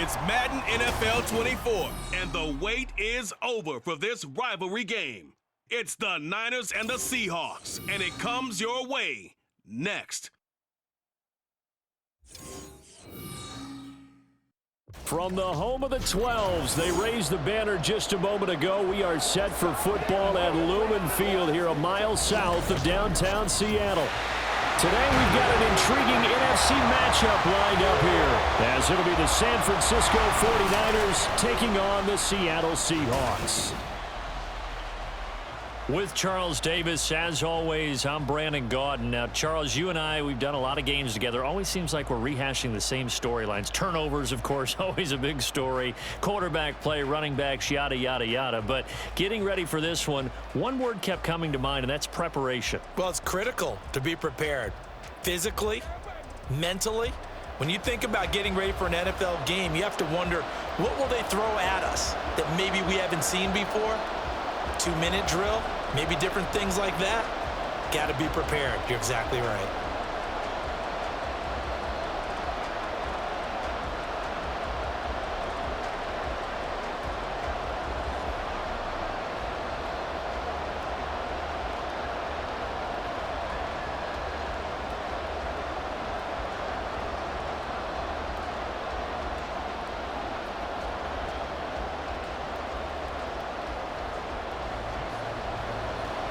It's Madden NFL 24, and the wait is over for this rivalry game. It's the Niners and the Seahawks, and it comes your way next. From the home of the 12s, they raised the banner just a moment ago. We are set for football at Lumen Field here a mile south of downtown Seattle. Today we've got an intriguing NFC matchup lined up here, as it'll be the San Francisco 49ers taking on the Seattle Seahawks. With Charles Davis, as always, I'm Brandon Gaudin. Now, Charles, you and I, we've done a lot of games together. Always seems like we're rehashing the same storylines. Turnovers, of course, always a big story. Quarterback play, running backs, yada, yada, yada. But getting ready for this one word kept coming to mind, and that's preparation. Well, it's critical to be prepared. Physically, mentally. When you think about getting ready for an NFL game, you have to wonder, what will they throw at us that maybe we haven't seen before? 2-minute drill, maybe different things like that. Got to be prepared. You're exactly right.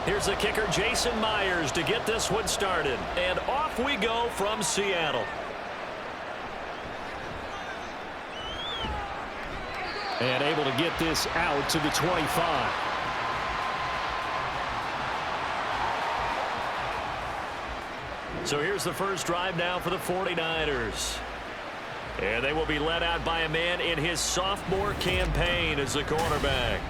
Here's the kicker, Jason Myers, to get this one started. And off we go from Seattle. And able to get this out to the 25. So here's the first drive now for the 49ers. And they will be led out by a man in his sophomore campaign as the quarterback.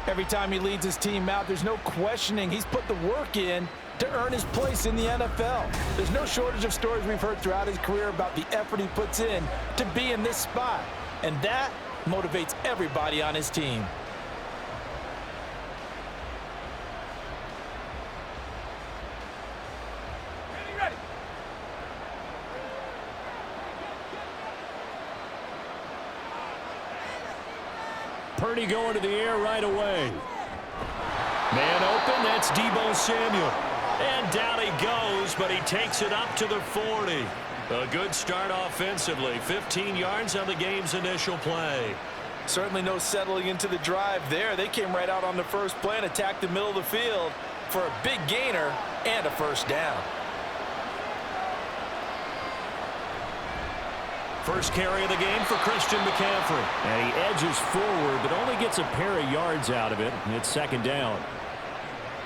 Every time he leads his team out, there's no questioning. He's put the work in to earn his place in the NFL. There's no shortage of stories we've heard throughout his career about the effort he puts in to be in this spot. And that motivates everybody on his team. Parity going to the air right away. Man open, that's Deebo Samuel. And down he goes, but he takes it up to the 40. A good start offensively. 15 yards on the game's initial play. Certainly no settling into the drive there. They came right out on the first play and attacked the middle of the field for a big gainer and a first down. First carry of the game for Christian McCaffrey. And he edges forward, but only gets a pair of yards out of it. It's second down.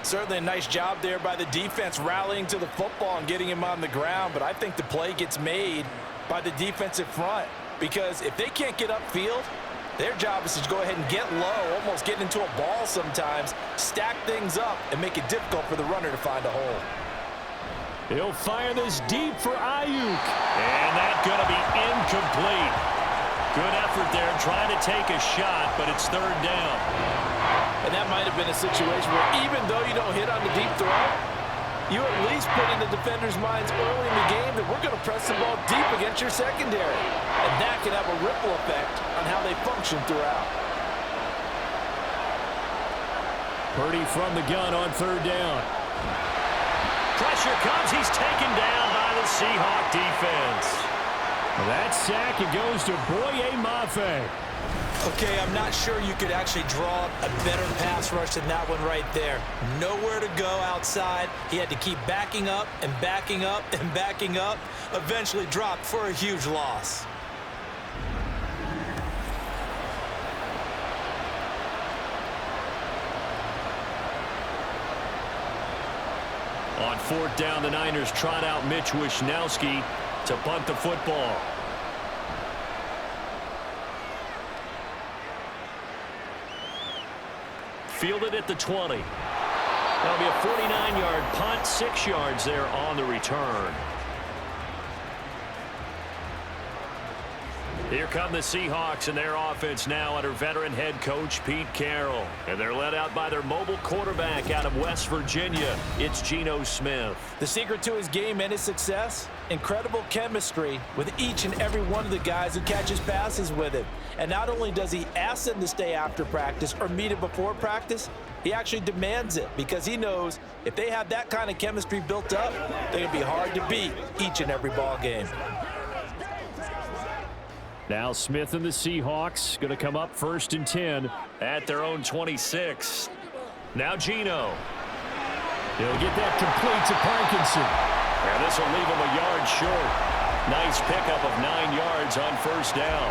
Certainly a nice job there by the defense rallying to the football and getting him on the ground. But I think the play gets made by the defensive front. Because if they can't get upfield, their job is to go ahead and get low, almost get into a ball sometimes, stack things up, and make it difficult for the runner to find a hole. He'll fire this deep for Ayuk. And that's going to be incomplete. Good effort there trying to take a shot, but it's third down. And that might have been a situation where even though you don't hit on the deep throw, you at least put in the defenders' minds early in the game that we're going to press the ball deep against your secondary. And that can have a ripple effect on how they function throughout. Purdy from the gun on third down. Pressure comes. He's taken down by the Seahawk defense. That sack, it goes to Boye Mafe. Okay, I'm not sure you could actually draw a better pass rush than that one right there. Nowhere to go outside. He had to keep backing up and backing up and backing up. Eventually dropped for a huge loss. On fourth down, the Niners trot out Mitch Wishnowski to punt the football. Fielded at the 20. That'll be a 49-yard punt, 6 yards there on the return. Here come the Seahawks and their offense now under veteran head coach Pete Carroll. And they're led out by their mobile quarterback out of West Virginia. It's Geno Smith. The secret to his game and his success, incredible chemistry with each and every one of the guys who catches passes with him. And not only does he ask them to stay after practice or meet him before practice, he actually demands it because he knows if they have that kind of chemistry built up, they're going to be hard to beat each and every ball game. Now Smith and the Seahawks going to come up 1st and 10 at their own 26. Now Geno. He'll get that complete to Parkinson. And this will leave him a yard short. Nice pickup of 9 yards on 1st down.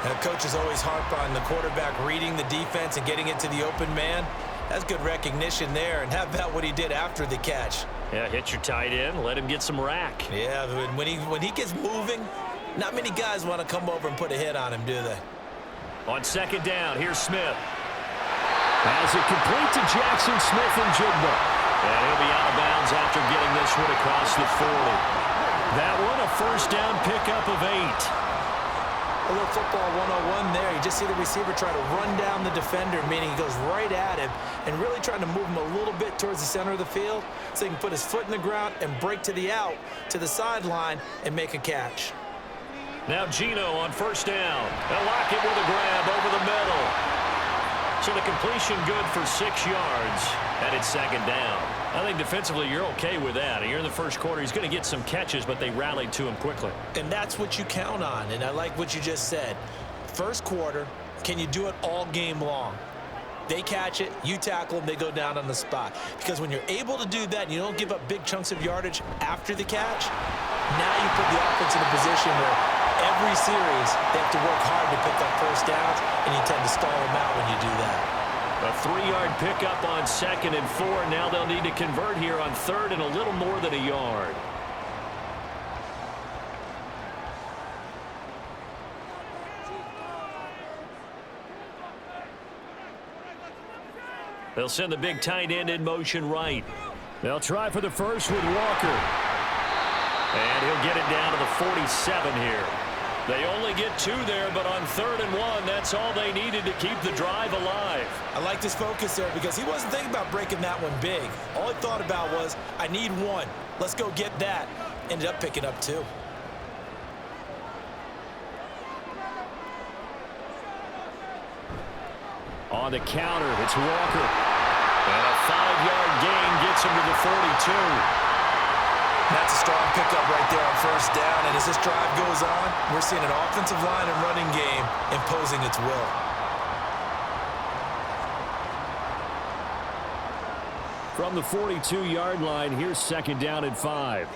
Now, coaches always harp on the quarterback reading the defense and getting it to the open man. That's good recognition there. And how about what he did after the catch? Yeah, hit your tight end, let him get some rack. Yeah, when he gets moving, not many guys want to come over and put a hit on him, do they? On 2nd down, here's Smith. Has it complete to Jackson Smith-Njigba. And he'll be out of bounds after getting this one across the 40. That one a 1st down pickup of 8. A little football 101 there. You just see the receiver try to run down the defender, meaning he goes right at him and really trying to move him a little bit towards the center of the field so he can put his foot in the ground and break to the out, to the sideline, and make a catch. Now Geno on 1st down. They'll lock it with a grab over the middle. So the completion good for 6 yards, and it's 2nd down. I think defensively you're okay with that. Here in the 1st quarter, he's going to get some catches, but they rallied to him quickly. And that's what you count on, and I like what you just said. 1st quarter, can you do it all game long? They catch it, you tackle them, they go down on the spot. Because when you're able to do that and you don't give up big chunks of yardage after the catch, now you put the offense in a position where every series they have to work hard to pick up 1st downs, and you tend to stall them out when you do that. A 3-yard pickup on 2nd and 4. Now they'll need to convert here on 3rd and a little more than a yard. They'll send the big tight end in motion right. They'll try for the first with Walker. And he'll get it down to the 47 here. They only get 2 there, but on 3rd and 1, that's all they needed to keep the drive alive. I like this focus there because he wasn't thinking about breaking that one big. All he thought about was, I need 1. Let's go get that. Ended up picking up 2. On the counter, it's Walker. And a 5-yard gain gets him to the 42. That's a strong pickup right there on 1st down. And as this drive goes on, we're seeing an offensive line and running game imposing its will. From the 42-yard line, here's 2nd down and 5.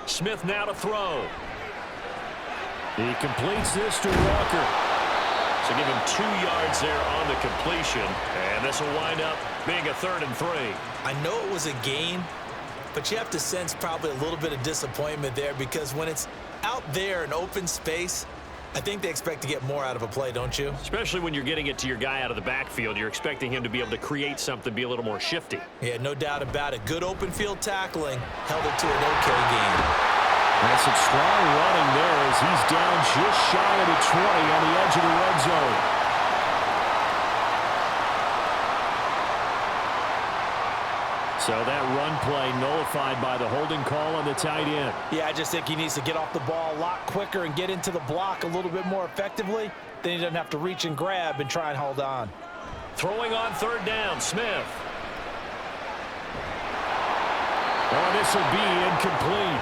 Smith now to throw. He completes this to Walker. So give him 2 yards there on the completion. And this will wind up being a 3rd and 3. I know it was a gain, but you have to sense probably a little bit of disappointment there because when it's out there in open space, I think they expect to get more out of a play, don't you? Especially when you're getting it to your guy out of the backfield. You're expecting him to be able to create something, be a little more shifty. Yeah, no doubt about it. Good open field tackling held it to an okay game. That's some strong running there as he's down just shy of the 20 on the edge of the red zone. So that run play nullified by the holding call on the tight end. Yeah, I just think he needs to get off the ball a lot quicker and get into the block a little bit more effectively. Then he doesn't have to reach and grab and try and hold on. Throwing on 3rd down, Smith. Oh, this will be incomplete.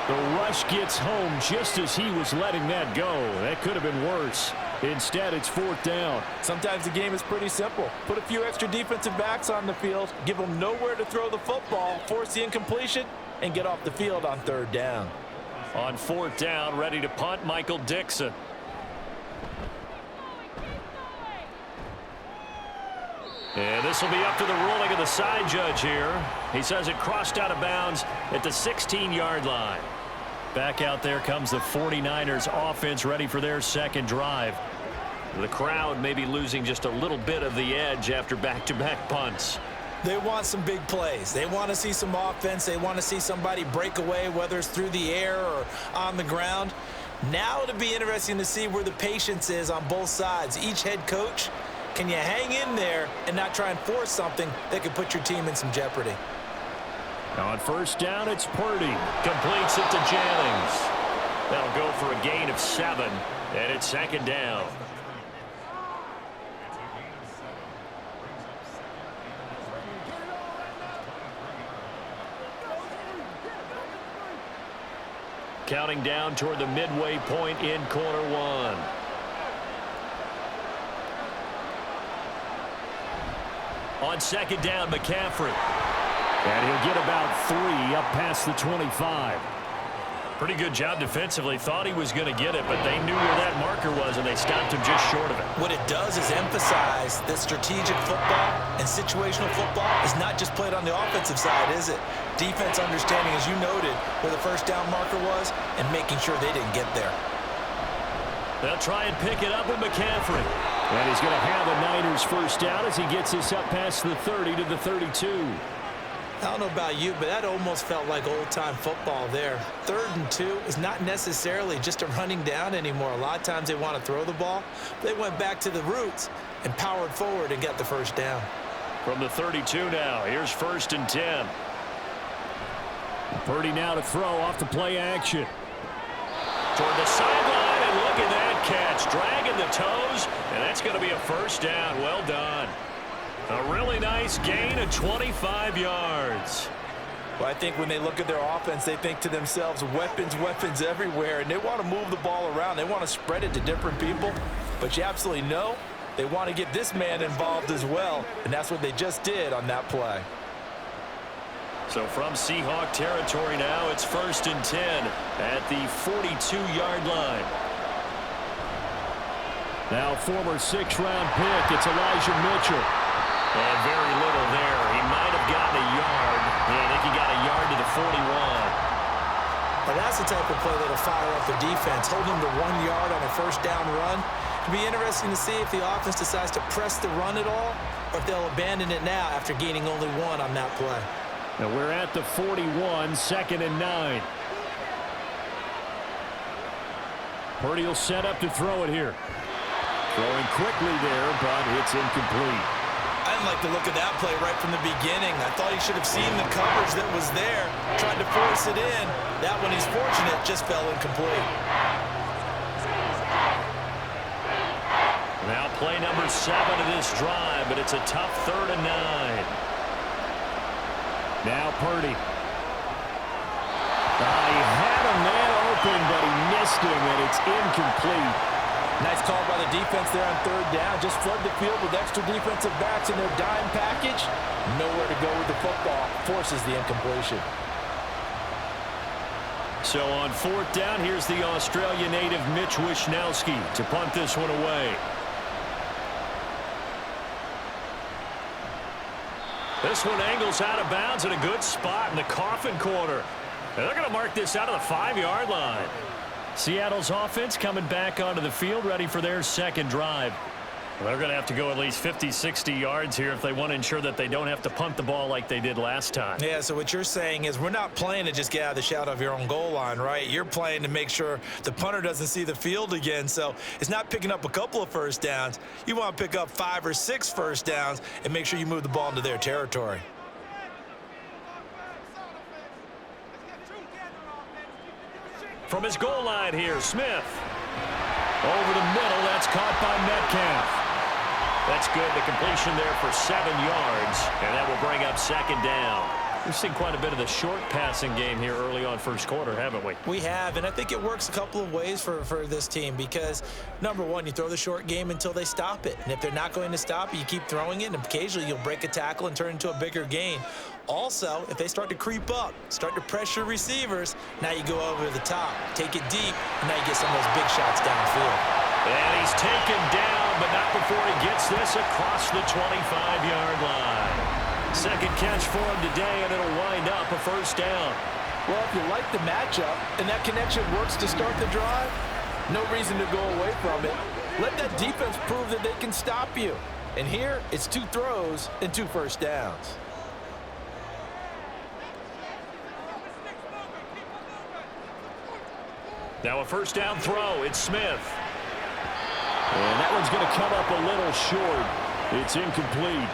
The rush gets home just as he was letting that go. That could have been worse. Instead, it's 4th down. Sometimes the game is pretty simple. Put a few extra defensive backs on the field, give them nowhere to throw the football, force the incompletion, and get off the field on 3rd down. On 4th down, ready to punt, Michael Dixon. And this will be up to the ruling of the side judge here. He says it crossed out of bounds at the 16-yard line. Back out there comes the 49ers offense ready for their 2nd drive. The crowd may be losing just a little bit of the edge after back-to-back punts. They want some big plays. They want to see some offense. They want to see somebody break away, whether it's through the air or on the ground. Now it'll be interesting to see where the patience is on both sides. Each head coach, can you hang in there and not try and force something that could put your team in some jeopardy? On first down, it's Parity. Completes it to Jennings. That'll go for a gain of 7, and it's second down. Counting down toward the midway point in quarter one. On second down, McCaffrey. And he'll get about 3 up past the 25. Pretty good job defensively. Thought he was going to get it, but they knew where that marker was, and they stopped him just short of it. What it does is emphasize that strategic football and situational football is not just played on the offensive side, is it? Defense understanding, as you noted, where the first down marker was and making sure they didn't get there. They'll try and pick it up with McCaffrey. And he's going to have the Niners first down as he gets this up past the 30 to the 32. I don't know about you, but that almost felt like old-time football there. 3rd and 2 is not necessarily just a running down anymore. A lot of times they want to throw the ball. They went back to the roots and powered forward and got the first down. From the 32 now, here's 1st and 10. Purdy now to throw off the play action. Toward the sideline, and look at that catch. Dragging the toes, and that's going to be a first down. Well done. A really nice gain of 25 yards. Well, I think when they look at their offense, they think to themselves, weapons, weapons everywhere, and they want to move the ball around. They want to spread it to different people, but you absolutely know they want to get this man involved as well, and that's what they just did on that play. So from Seahawk territory now, it's 1st and 10 at the 42-yard line. Now former 6th-round pick, it's Elijah Mitchell. And very little there. He might have gotten a yard. Yeah, I think he got a yard to the 41. Well, that's the type of play that'll fire up the defense. Hold them to 1 yard on a first down run. It'll be interesting to see if the offense decides to press the run at all or if they'll abandon it now after gaining only 1 on that play. Now we're at the 41, 2nd and 9. Purdy will set up to throw it here. Throwing quickly there, but it's incomplete. I didn't like the look of that play right from the beginning. I thought he should have seen the coverage that was there, tried to force it in. That one, he's fortunate, just fell incomplete. Now play number 7 of this drive, but it's a tough 3rd and 9. Now Purdy. He had a man open, but he missed him, and it's incomplete. Nice call by the defense there on 3rd down. Just flood the field with extra defensive backs in their dime package. Nowhere to go with the football. Forces the incompletion. So on 4th down, here's the Australia native Mitch Wishnowski to punt this one away. This one angles out of bounds in a good spot in the coffin corner. And they're going to mark this out of the 5-yard line. Seattle's offense coming back onto the field, ready for their 2nd drive. Well, they're going to have to go at least 50, 60 yards here if they want to ensure that they don't have to punt the ball like they did last time. Yeah, so what you're saying is we're not playing to just get out of the shadow of your own goal line, right? You're playing to make sure the punter doesn't see the field again. So it's not picking up a couple of first downs. You want to pick up 5 or 6 first downs and make sure you move the ball into their territory. From his goal line here, Smith. Over the middle, that's caught by Metcalf. That's good. The completion there for 7 yards, and that will bring up 2nd down. We've seen quite a bit of the short passing game here early on 1st quarter, haven't we? We have, and I think it works a couple of ways for this team because, number one, you throw the short game until they stop it. And if they're not going to stop it, you keep throwing it, and occasionally you'll break a tackle and turn it into a bigger gain. Also, if they start to creep up, start to pressure receivers, now you go over the top, take it deep, and now you get some of those big shots downfield. And he's taken down, but not before he gets this across the 25-yard line. 2nd catch for him today, and it'll wind up a first down. Well, if you like the matchup and that connection works to start the drive, no reason to go away from it. Let that defense prove that they can stop you. And here, it's 2 throws and 2 first downs. Now a first down throw. It's Smith. And that one's going to come up a little short. It's incomplete.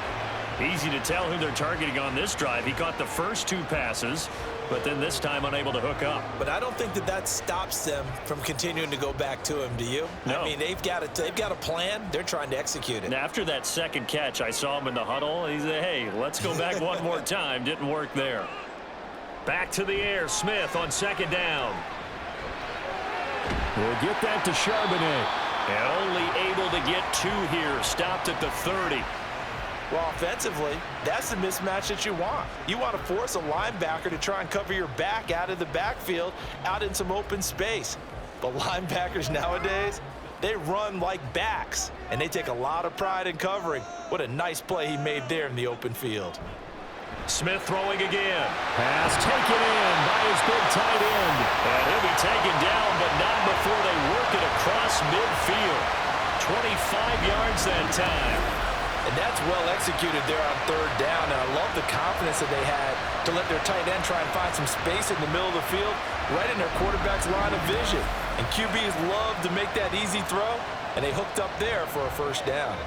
Easy to tell who they're targeting on this drive. He caught the first 2 passes, but then this time unable to hook up. But I don't think that stops them from continuing to go back to him, do you? No. I mean, they've got a plan. They're trying to execute it. And after that second catch, I saw him in the huddle. He said, hey, let's go back one more time. Didn't work there. Back to the air. Smith on second down. We'll get that to Charbonnet. And only able to get 2 here. Stopped at the 30. Well, offensively, that's the mismatch that you want. You want to force a linebacker to try and cover your back out of the backfield, out in some open space. But linebackers nowadays, they run like backs, and they take a lot of pride in covering. What a nice play he made there in the open field. Smith throwing again. Pass taken in by his big tight end. And he'll be taken down, but not before they work it across midfield. 25 yards that time. And that's well executed there on third down. And I love the confidence that they had to let their tight end try and find some space in the middle of the field, right in their quarterback's line of vision. And QBs love to make that easy throw, and they hooked up there for a first down.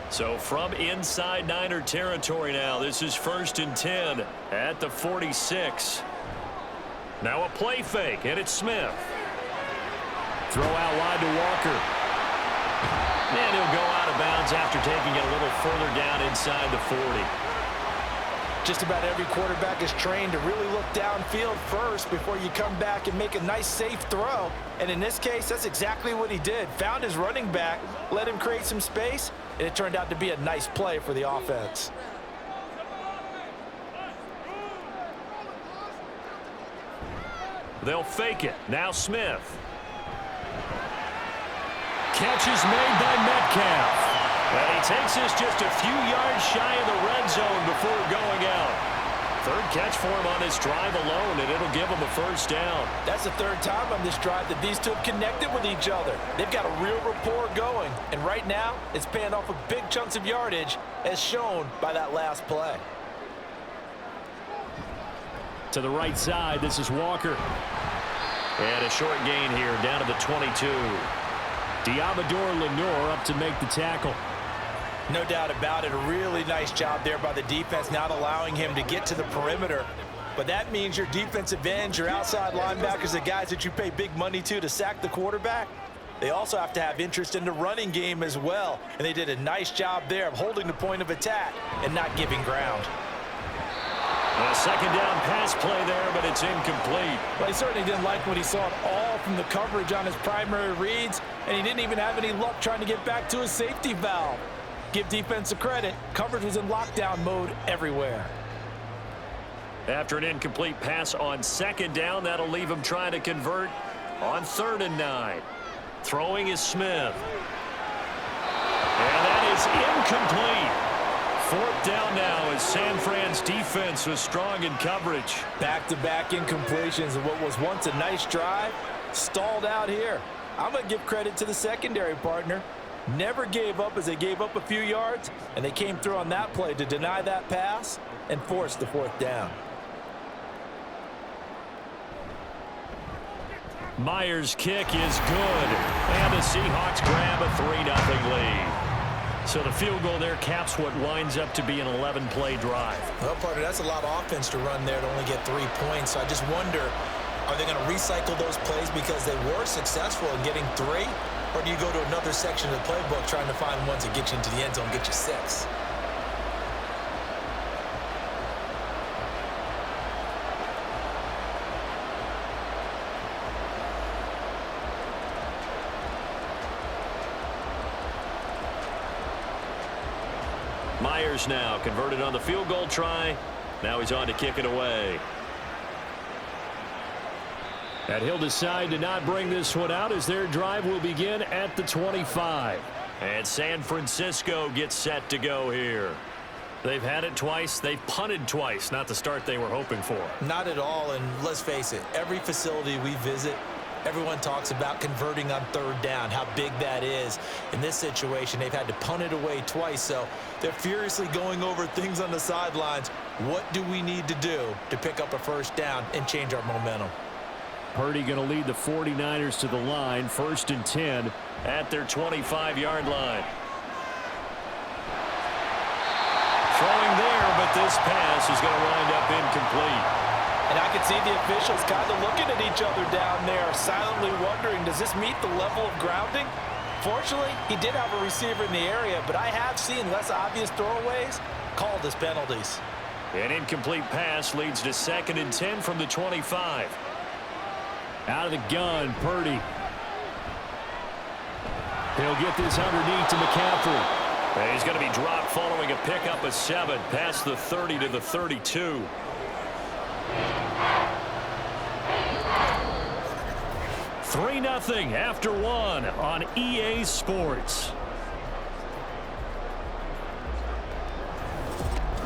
So from inside Niner territory now, this is 1st and 10 at the 46. Now a play fake, and it's Smith. Throw out wide to Walker. And he'll go out of bounds after taking it a little further down inside the 40. Just about every quarterback is trained to really look downfield first before you come back and make a nice, safe throw. And in this case, that's exactly what he did. Found his running back, let him create some space, and it turned out to be a nice play for the offense. They'll fake it. Now Smith. Catch is made by Metcalf. And he takes us just a few yards shy of the red zone before going out. 3rd catch for him on this drive alone, and it'll give him a first down. That's the 3rd time on this drive that these two have connected with each other. They've got a real rapport going, and right now it's paying off with big chunks of yardage, as shown by that last play. To the right side, this is Walker. And a short gain here, down to the 22. Diamador Lenore up to make the tackle. No doubt about it. A really nice job there by the defense, not allowing him to get to the perimeter. But that means your defensive ends, your outside linebackers, the guys that you pay big money to sack the quarterback, they also have to have interest in the running game as well. And they did a nice job there of holding the point of attack and not giving ground. A second down pass play there, but it's incomplete. Well, he certainly didn't like what he saw at all from the coverage on his primary reads, and he didn't even have any luck trying to get back to his safety valve. Give defense a credit. Coverage was in lockdown mode everywhere. After an incomplete pass on second down, that'll leave him trying to convert on 3rd and 9. Throwing is Smith. And that is incomplete. 4th down now as San Fran's defense was strong in coverage. Back-to-back incompletions of what was once a nice drive, stalled out here. I'm going to give credit to the secondary partner. Never gave up as they gave up a few yards, and they came through on that play to deny that pass and force the 4th down. Myers' kick is good, and the Seahawks grab a 3-0 lead. So the field goal there caps what winds up to be an 11-play drive. Well, partner, that's a lot of offense to run there to only get 3 points. So I just wonder, are they going to recycle those plays because they were successful in getting 3? Or do you go to another section of the playbook trying to find ones that get you into the end zone and get you 6? Myers now converted on the field goal try. Now he's on to kick it away. And he'll decide to not bring this one out as their drive will begin at the 25. And San Francisco gets set to go here. They've had it twice. They've punted twice. Not the start they were hoping for. Not at all, and let's face it, every facility we visit, everyone talks about converting on 3rd down, how big that is. In this situation, they've had to punt it away twice, so they're furiously going over things on the sidelines. What do we need to do to pick up a 1st down and change our momentum? Purdy going to lead the 49ers to the line, 1st and 10 at their 25-yard line. this pass is going to wind up incomplete. And I could see the officials kind of looking at each other down there, silently wondering, does this meet the level of grounding? Fortunately, he did have a receiver in the area, but I have seen less obvious throwaways called as penalties. An incomplete pass leads to 2nd and 10 from the 25. Out of the gun, Purdy. He'll get this underneath to McCaffrey. And he's going to be dropped following a pickup of 7 past the 30 to the 32. Three 0 after 1 on EA Sports.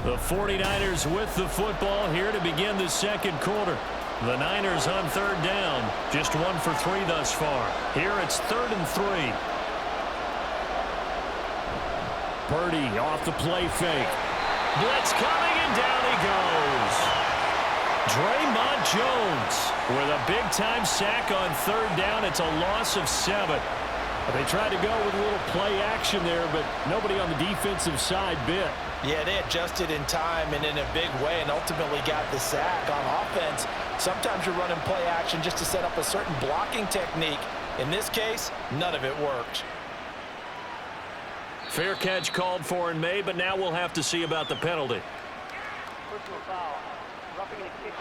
The 49ers with the football here to begin the second quarter. The Niners on 3rd down. Just 1 for 3 thus far. Here it's 3rd and 3. Purdy off the play fake. Blitz coming, and down he goes. Draymond Jones with a big-time sack on 3rd down. It's a loss of 7. They tried to go with a little play action there, but nobody on the defensive side bit. Yeah, they adjusted in time and in a big way and ultimately got the sack. On offense, sometimes you're running play action just to set up a certain blocking technique. In this case, none of it worked. Fair catch called for and made, but now we'll have to see about the penalty. Personal foul. Roughing the kicker.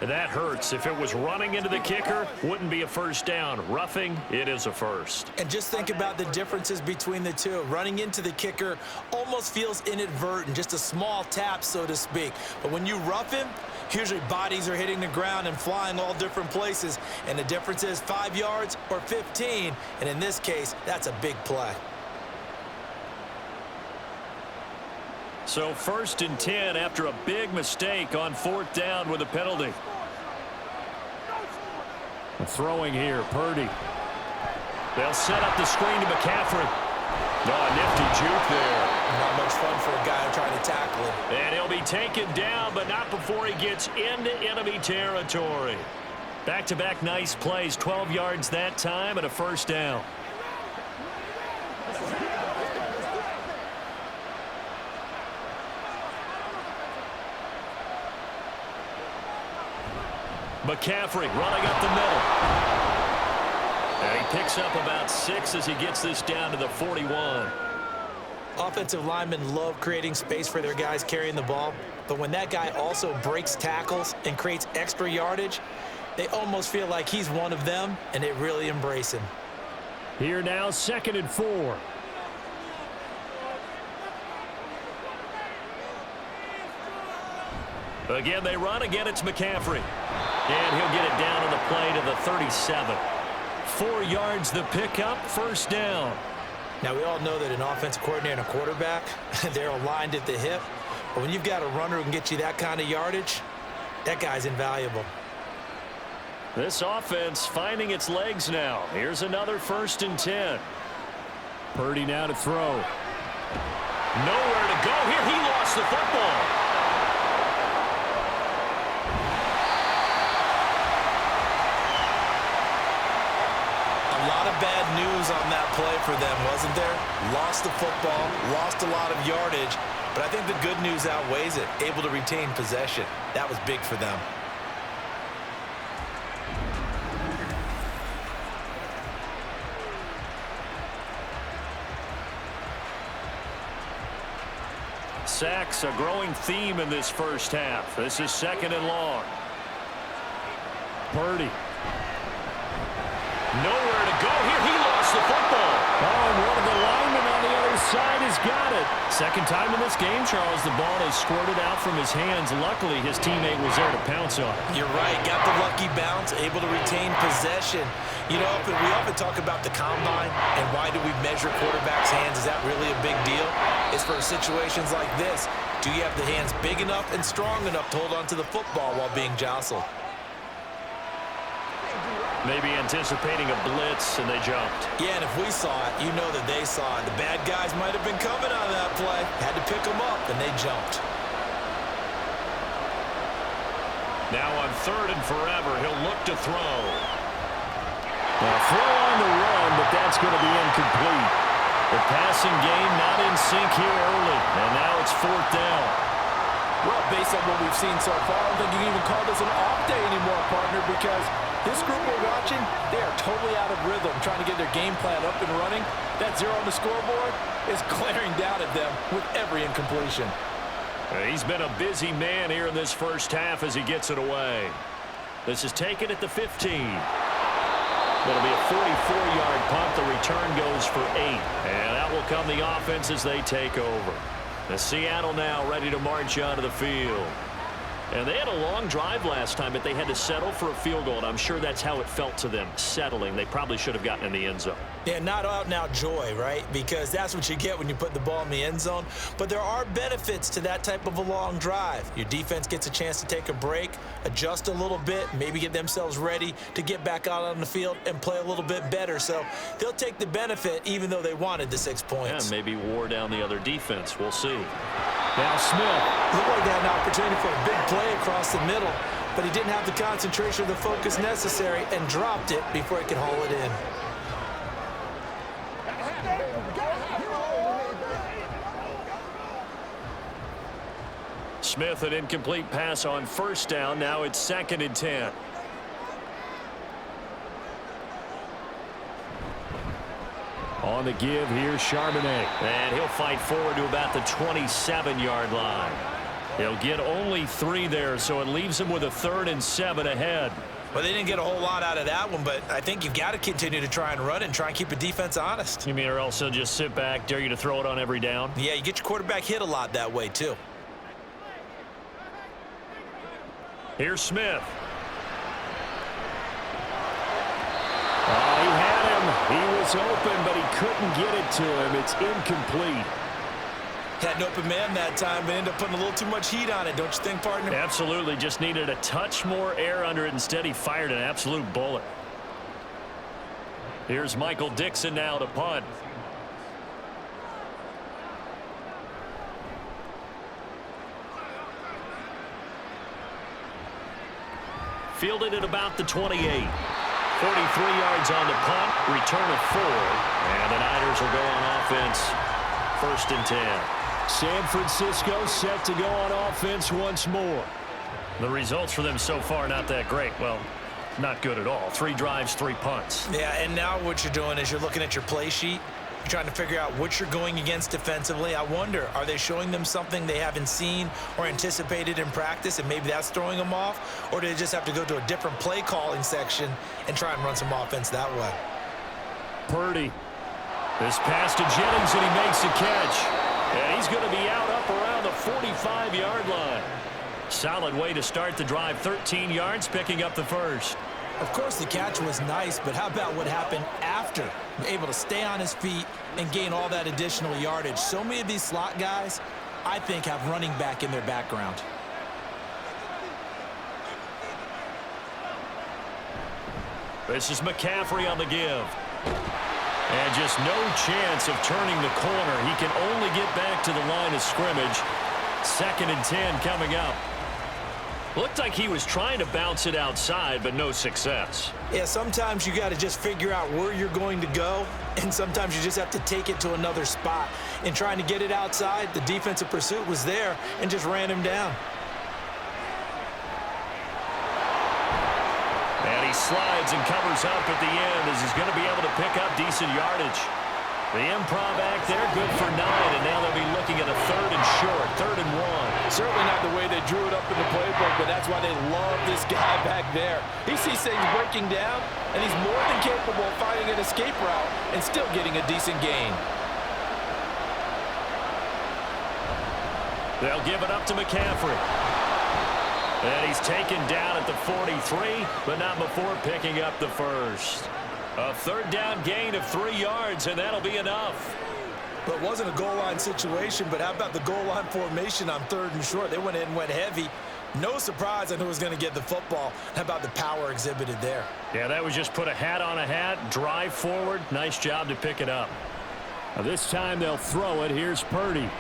That hurts. If it was running into the kicker, wouldn't be a first down. Roughing, it is a first. And just think about the differences between the two. Running into the kicker almost feels inadvertent, just a small tap, so to speak. But when you rough him, usually bodies are hitting the ground and flying all different places. And the difference is 5 yards or 15. And in this case, that's a big play. So 1st and 10 after a big mistake on 4th down with a penalty. Throwing here, Purdy. They'll set up the screen to McCaffrey. Oh, nifty juke there. Not much fun for a guy trying to tackle him. And he'll be taken down, but not before he gets into enemy territory. Back-to-back nice plays, 12 yards that time and a first down. McCaffrey running up the middle. And he picks up about 6 as he gets this down to the 41. Offensive linemen love creating space for their guys carrying the ball, but when that guy also breaks tackles and creates extra yardage, they almost feel like he's one of them, and they really embrace him. Here now, 2nd and 4. Again, they run. Again, it's McCaffrey. And he'll get it down on the play to the 37. 4 yards the pickup, first down. Now, we all know that an offensive coordinator and a quarterback, they're aligned at the hip. But when you've got a runner who can get you that kind of yardage, that guy's invaluable. This offense finding its legs now. Here's another 1st and 10. Purdy now to throw. Nowhere to go here. He lost the football. A lot of bad news on that play for them, wasn't there? Lost the football, lost a lot of yardage, but I think the good news outweighs it. Able to retain possession. That was big for them. Sacks, a growing theme in this first half. This is 2nd and long. Purdy. Nowhere to go here. He lost the football. Oh, and one of the linemen on the other side has got it. Second time in this game, Charles, the ball has squirted out from his hands. Luckily, his teammate was there to pounce on it. You're right. Got the lucky bounce, able to retain possession. You know, we often talk about the combine and why do we measure quarterbacks' hands. Is that really a big deal? It's for situations like this. Do you have the hands big enough and strong enough to hold on to the football while being jostled? Maybe anticipating a blitz, and they jumped. Yeah, and if we saw it, you know that they saw it. The bad guys might have been coming on that play. Had to pick them up, and they jumped. Now on 3rd and forever, he'll look to throw. Now throw on the run, but that's going to be incomplete. The passing game not in sync here early, and now it's 4th down. Well, based on what we've seen so far, I don't think you can even call this an off day anymore, partner, because this group we're watching, they are totally out of rhythm, trying to get their game plan up and running. That 0 on the scoreboard is glaring down at them with every incompletion. He's been a busy man here in this first half as he gets it away. This is taken at the 15. It'll be a 44-yard punt. The return goes for 8. And out will come the offense as they take over. The Seattle now ready to march onto the field. And they had a long drive last time, but they had to settle for a field goal, and I'm sure that's how it felt to them, settling. They probably should have gotten in the end zone. Yeah, not out-and-out joy, right? Because that's what you get when you put the ball in the end zone. But there are benefits to that type of a long drive. Your defense gets a chance to take a break, adjust a little bit, maybe get themselves ready to get back out on the field and play a little bit better. So they'll take the benefit even though they wanted the 6 points. Yeah, maybe wore down the other defense. We'll see. Now Smith. Looked like they had an opportunity for a big play across the middle, but he didn't have the concentration or the focus necessary and dropped it before he could haul it in. Smith, an incomplete pass on 1st down. Now it's 2nd and 10. On the give, here's Charbonnet. And he'll fight forward to about the 27-yard line. He'll get only 3 there, so it leaves him with a 3rd and 7 ahead. Well, they didn't get a whole lot out of that one, but I think you've got to continue to try and run and try and keep the defense honest. You mean, or else he'll just sit back, dare you to throw it on every down? Yeah, you get your quarterback hit a lot that way, too. Here's Smith. Oh, he had him. He was open, but he couldn't get it to him. It's incomplete. Had an open man that time, but ended up putting a little too much heat on it, don't you think, partner? Absolutely. Just needed a touch more air under it. Instead, he fired an absolute bullet. Here's Michael Dixon now to punt. Fielded at about the 28. 43 yards on the punt. Return of 4. And the Niners will go on offense. 1st and 10. San Francisco set to go on offense once more. The results for them so far not that great. Well, not good at all. 3 drives, 3 punts. Yeah, and now what you're doing is you're looking at your play sheet. You're trying to figure out what you're going against defensively. I wonder, are they showing them something they haven't seen or anticipated in practice, and maybe that's throwing them off? Or do they just have to go to a different play calling section and try and run some offense that way? Purdy. This pass to Jennings, and he makes the catch. And he's going to be out up around the 45-yard line. Solid way to start the drive. 13 yards, picking up the 1st. Of course, the catch was nice, but how about what happened after? Able to stay on his feet and gain all that additional yardage. So many of these slot guys, I think, have running back in their background. This is McCaffrey on the give. And just no chance of turning the corner. He can only get back to the line of scrimmage. 2nd and 10 coming up. Looked like he was trying to bounce it outside, but no success. Yeah, sometimes you got to just figure out where you're going to go, and sometimes you just have to take it to another spot. In trying to get it outside, the defensive pursuit was there and just ran him down. And he slides and covers up at the end as he's going to be able to pick up decent yardage. The improv act there, good for 9, and now they'll be looking at a 3rd and short, 3rd and 1. Certainly not the way they drew it up in the playbook, but that's why they love this guy back there. He sees things breaking down, and he's more than capable of finding an escape route and still getting a decent gain. They'll give it up to McCaffrey. And he's taken down at the 43, but not before picking up the 1st. A 3rd down gain of 3 yards, and that'll be enough. But it wasn't a goal line situation, but how about the goal line formation on 3rd and short? They went in and went heavy. No surprise on who was going to get the football. How about the power exhibited there? Yeah, that was just put a hat on a hat, drive forward. Nice job to pick it up. Now this time they'll throw it. Here's Purdy.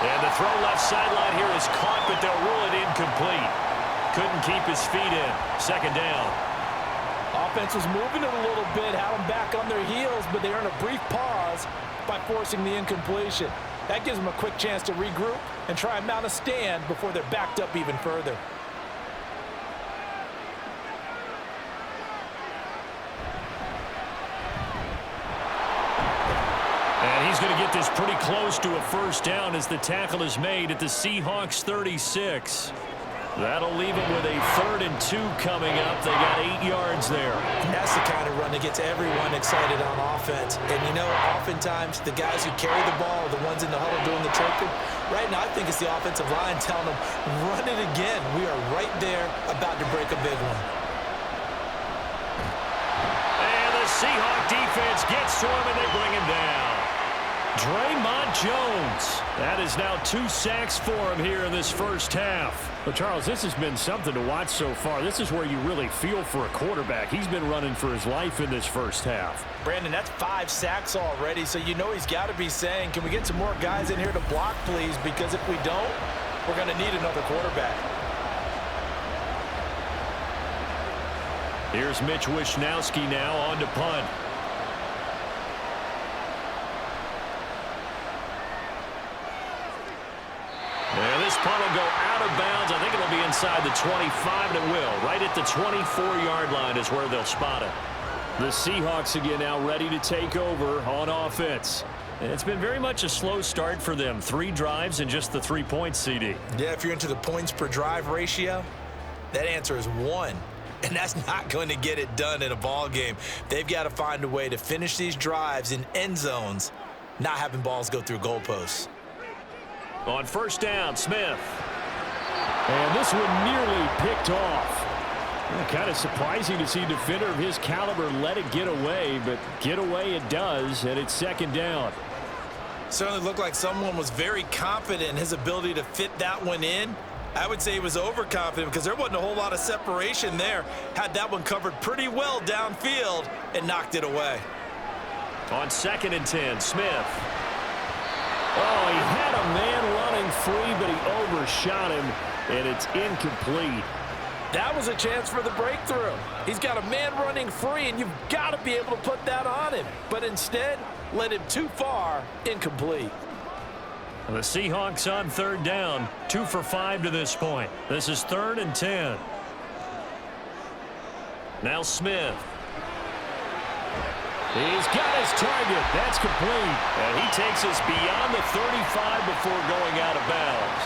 And the throw left sideline here is caught, but they'll rule it incomplete. Couldn't keep his feet in. 2nd down. Offense was moving it a little bit, had them back on their heels, but they earned a brief pause by forcing the incompletion. That gives them a quick chance to regroup and try and mount a stand before they're backed up even further. And he's going to get this pretty close to a first down as the tackle is made at the Seahawks 36. That'll leave them with a 3rd and 2 coming up. They got 8 yards there. And that's the kind of run that gets everyone excited on offense. And, you know, oftentimes the guys who carry the ball are the ones in the huddle doing the chirping. Right now, I think it's the offensive line telling them, run it again. We are right there about to break a big one. And the Seahawk defense gets to him, and they bring him down. Draymond Jones. That is now 2 sacks for him here in this first half. But, Charles, this has been something to watch so far. This is where you really feel for a quarterback. He's been running for his life in this first half. Brandon, that's 5 sacks already, so you know he's got to be saying, can we get some more guys in here to block, please? Because if we don't, we're going to need another quarterback. Here's Mitch Wishnowski now on to punt. And this punt will go out of bounds. I think it'll be inside the 25, and it will. Right at the 24-yard line is where they'll spot it. The Seahawks again now ready to take over on offense. And it's been very much a slow start for them. 3 drives and just the 3 points, CD. Yeah, if you're into the points per drive ratio, that answer is 1. And that's not going to get it done in a ball game. They've got to find a way to finish these drives in end zones, not having balls go through goalposts. On first down, Smith. And this one nearly picked off. Kind of surprising to see a defender of his caliber let it get away, but get away it does, and it's 2nd down. Certainly looked like someone was very confident in his ability to fit that one in. I would say he was overconfident because there wasn't a whole lot of separation there. Had that one covered pretty well downfield and knocked it away. On 2nd and 10, Smith. Oh, he had a man running free, but he overshot him, and it's incomplete. That was a chance for the breakthrough. He's got a man running free, and you've got to be able to put that on him. But instead, led him too far, incomplete. The Seahawks on 3rd down, 2 for 5 to this point. This is 3rd and 10. Now Smith. He's got his target. That's complete. And he takes us beyond the 35 before going out of bounds.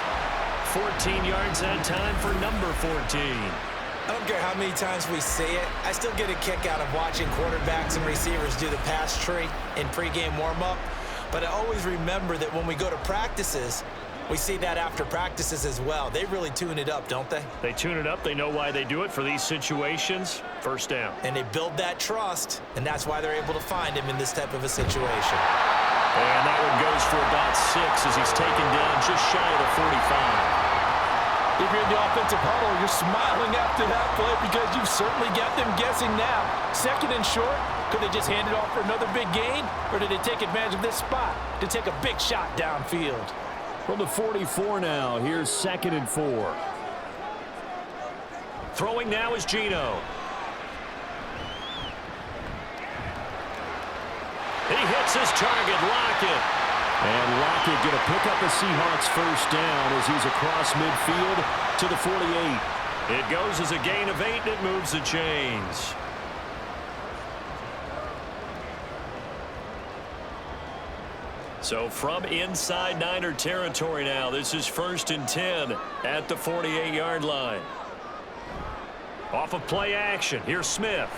14 yards that time for number 14. I don't care how many times we say it, I still get a kick out of watching quarterbacks and receivers do the pass tree in pregame warm-up. But I always remember that when we go to practices, we see that after practices as well. They really tune it up, don't they? They tune it up. They know why they do it for these situations. First down. And they build that trust, and that's why they're able to find him in this type of a situation. And that one goes for about 6 as he's taken down just shy of the 45. If you're in the offensive huddle, you're smiling after that play because you've certainly got them guessing now. 2nd and short, could they just hand it off for another big gain, or did they take advantage of this spot to take a big shot downfield? From the 44 now, here's 2nd and 4. Throwing now is Geno. He hits his target, Lockett. And Lockett going to pick up the Seahawks first down as he's across midfield to the 48. It goes as a gain of 8, and it moves the chains. So from inside Niner territory now, this is 1st and 10 at the 48-yard line. Off of play action, here's Smith.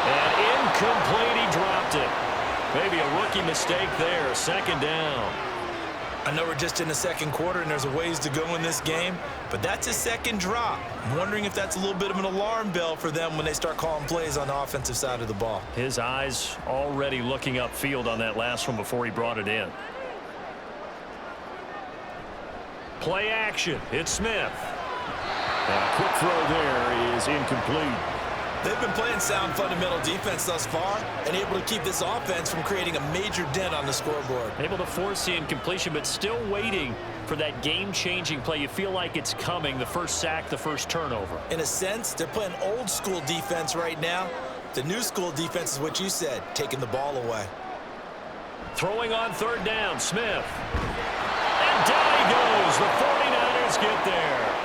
And incomplete, he dropped it. Maybe a rookie mistake there, 2nd down. I know we're just in the 2nd quarter and there's a ways to go in this game, but that's a 2nd drop. I'm wondering if that's a little bit of an alarm bell for them when they start calling plays on the offensive side of the ball. His eyes already looking upfield on that last one before he brought it in. Play action, it's Smith. A quick throw there is incomplete. They've been playing sound fundamental defense thus far and able to keep this offense from creating a major dent on the scoreboard. Able to force the incompletion, but still waiting for that game-changing play. You feel like it's coming, the first sack, the first turnover. In a sense, they're playing old-school defense right now. The new-school defense is what you said, taking the ball away. Throwing on third down, Smith. And down he goes. The 49ers get there.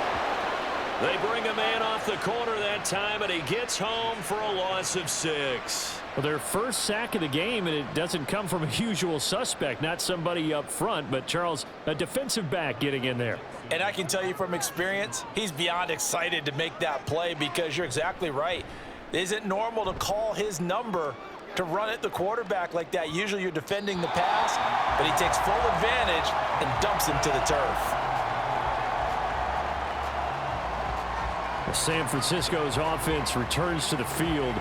They bring a man off the corner that time, and he gets home for a loss of 6. Well, their first sack of the game, and it doesn't come from a usual suspect, not somebody up front, but Charles, a defensive back getting in there. And I can tell you from experience, he's beyond excited to make that play because you're exactly right. It isn't normal to call his number to run at the quarterback like that. Usually you're defending the pass, but he takes full advantage and dumps him to the turf. San Francisco's offense returns to the field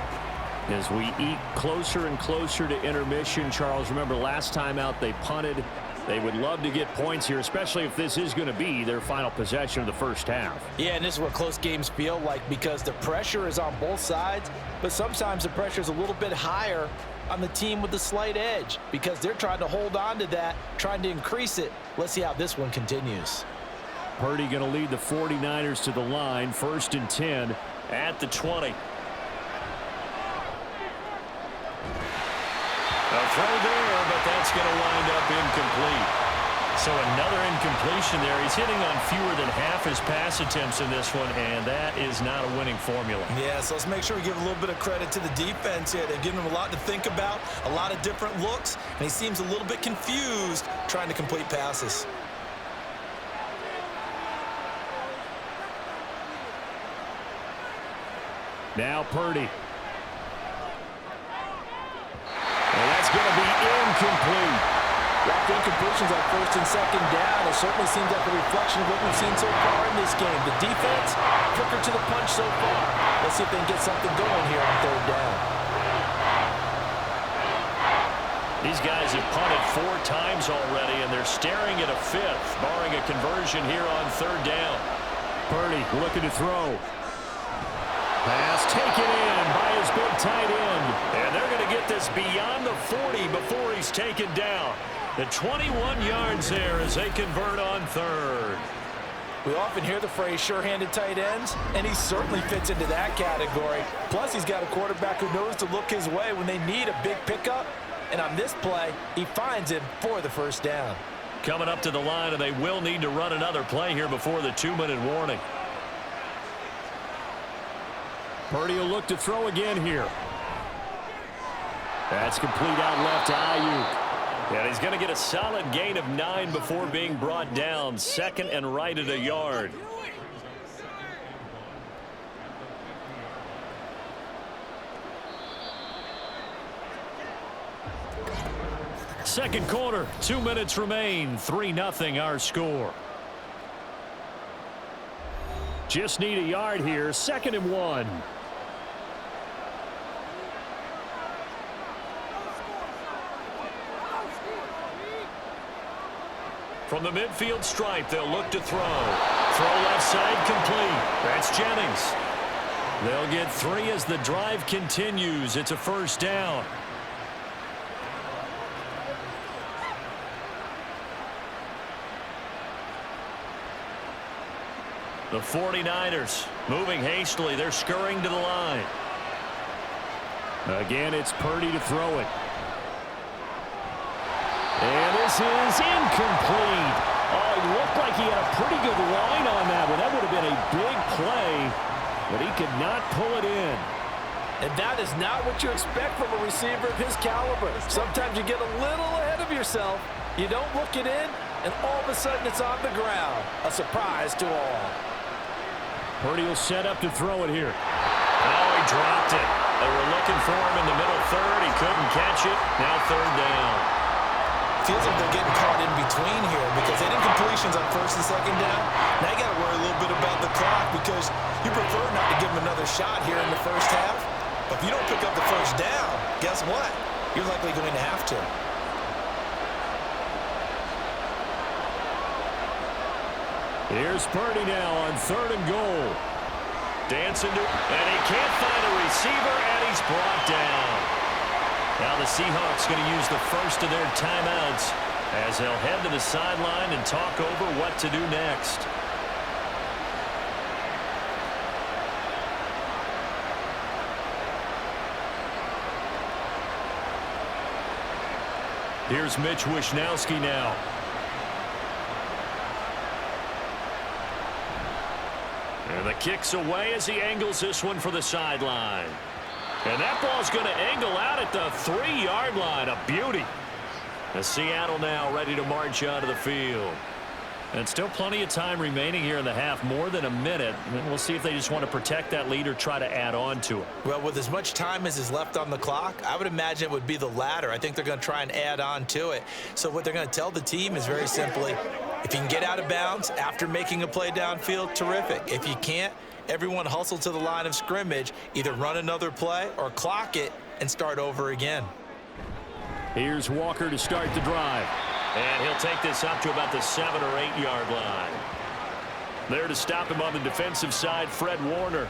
as we eat closer and closer to intermission. Charles, remember last time out they punted. They would love to get points here, especially if this is going to be their final possession of the first half. Yeah, and this is what close games feel like because the pressure is on both sides, but sometimes the pressure is a little bit higher on the team with the slight edge because they're trying to hold on to that, trying to increase it. Let's see how this one continues. Parity going to lead the 49ers to the line, 1st and 10 at the 20. A throw there, but that's going to wind up incomplete. So another incompletion there. He's hitting on fewer than half his pass attempts in this one, and that is not a winning formula. Yeah, so let's make sure we give a little bit of credit to the defense here. They've given him a lot to think about, a lot of different looks, and he seems a little bit confused trying to complete passes. Now Purdy. And that's going to be incomplete. Lack of incompletions on 1st and 2nd down. It certainly seems like a reflection of what we've seen so far in this game. The defense, quicker to the punch so far. Let's see if they can get something going here on 3rd down. These guys have punted 4 times already, and they're staring at a 5th, barring a conversion here on 3rd down. Purdy looking to throw. Pass taken in by his big tight end. And they're going to get this beyond the 40 before he's taken down. The 21 yards there as they convert on 3rd. We often hear the phrase sure-handed tight ends, and he certainly fits into that category. Plus, he's got a quarterback who knows to look his way when they need a big pickup. And on this play, he finds him for the 1st down. Coming up to the line, and they will need to run another play here before the 2-minute warning. Purdy will look to throw again here. That's complete out left to Ayuk. And he's going to get a solid gain of 9 before being brought down. 2nd and right at a yard. Second quarter, 2 minutes remain. 3-0 our score. Just need a yard here. 2nd and 1. From the midfield stripe, they'll look to throw. Throw left side complete. That's Jennings. They'll get 3 as the drive continues. It's a 1st down. The 49ers moving hastily. They're scurrying to the line. Again, it's Purdy to throw it. And this is incomplete. Oh, it looked like he had a pretty good line on that one. That would have been a big play, but he could not pull it in. And that is not what you expect from a receiver of his caliber. Sometimes you get a little ahead of yourself. You don't look it in, and all of a sudden it's on the ground. A surprise to all. Purdy will set up to throw it here. Oh, he dropped it. They were looking for him in the middle 3rd. He couldn't catch it. Now 3rd down. Feels like they're getting caught in between here because they didn't completions on 1st and 2nd down. Now you got to worry a little bit about the clock because you prefer not to give them another shot here in the 1st half. But if you don't pick up the 1st down, guess what? You're likely going to have to. Here's Purdy now on 3rd and goal. Dancing to, and he can't find a receiver, and he's brought down. Now the Seahawks going to use the first of their timeouts as they'll head to the sideline and talk over what to do next. Here's Mitch Wishnowski now. And the kick's away as he angles this one for the sideline. And that ball's going to angle out at the 3-yard line. A beauty. And Seattle now ready to march onto the field. And still plenty of time remaining here in the half, more than a minute. And we'll see if they just want to protect that lead or try to add on to it. Well, with as much time as is left on the clock, I would imagine it would be the latter. I think they're going to try and add on to it. So what they're going to tell the team is very simply, if you can get out of bounds after making a play downfield, terrific. If you can't, everyone hustle to the line of scrimmage, either run another play or clock it and start over again. Here's Walker to start the drive. And he'll take this up to about the 7 or 8 yard line. There to stop him on the defensive side, Fred Warner.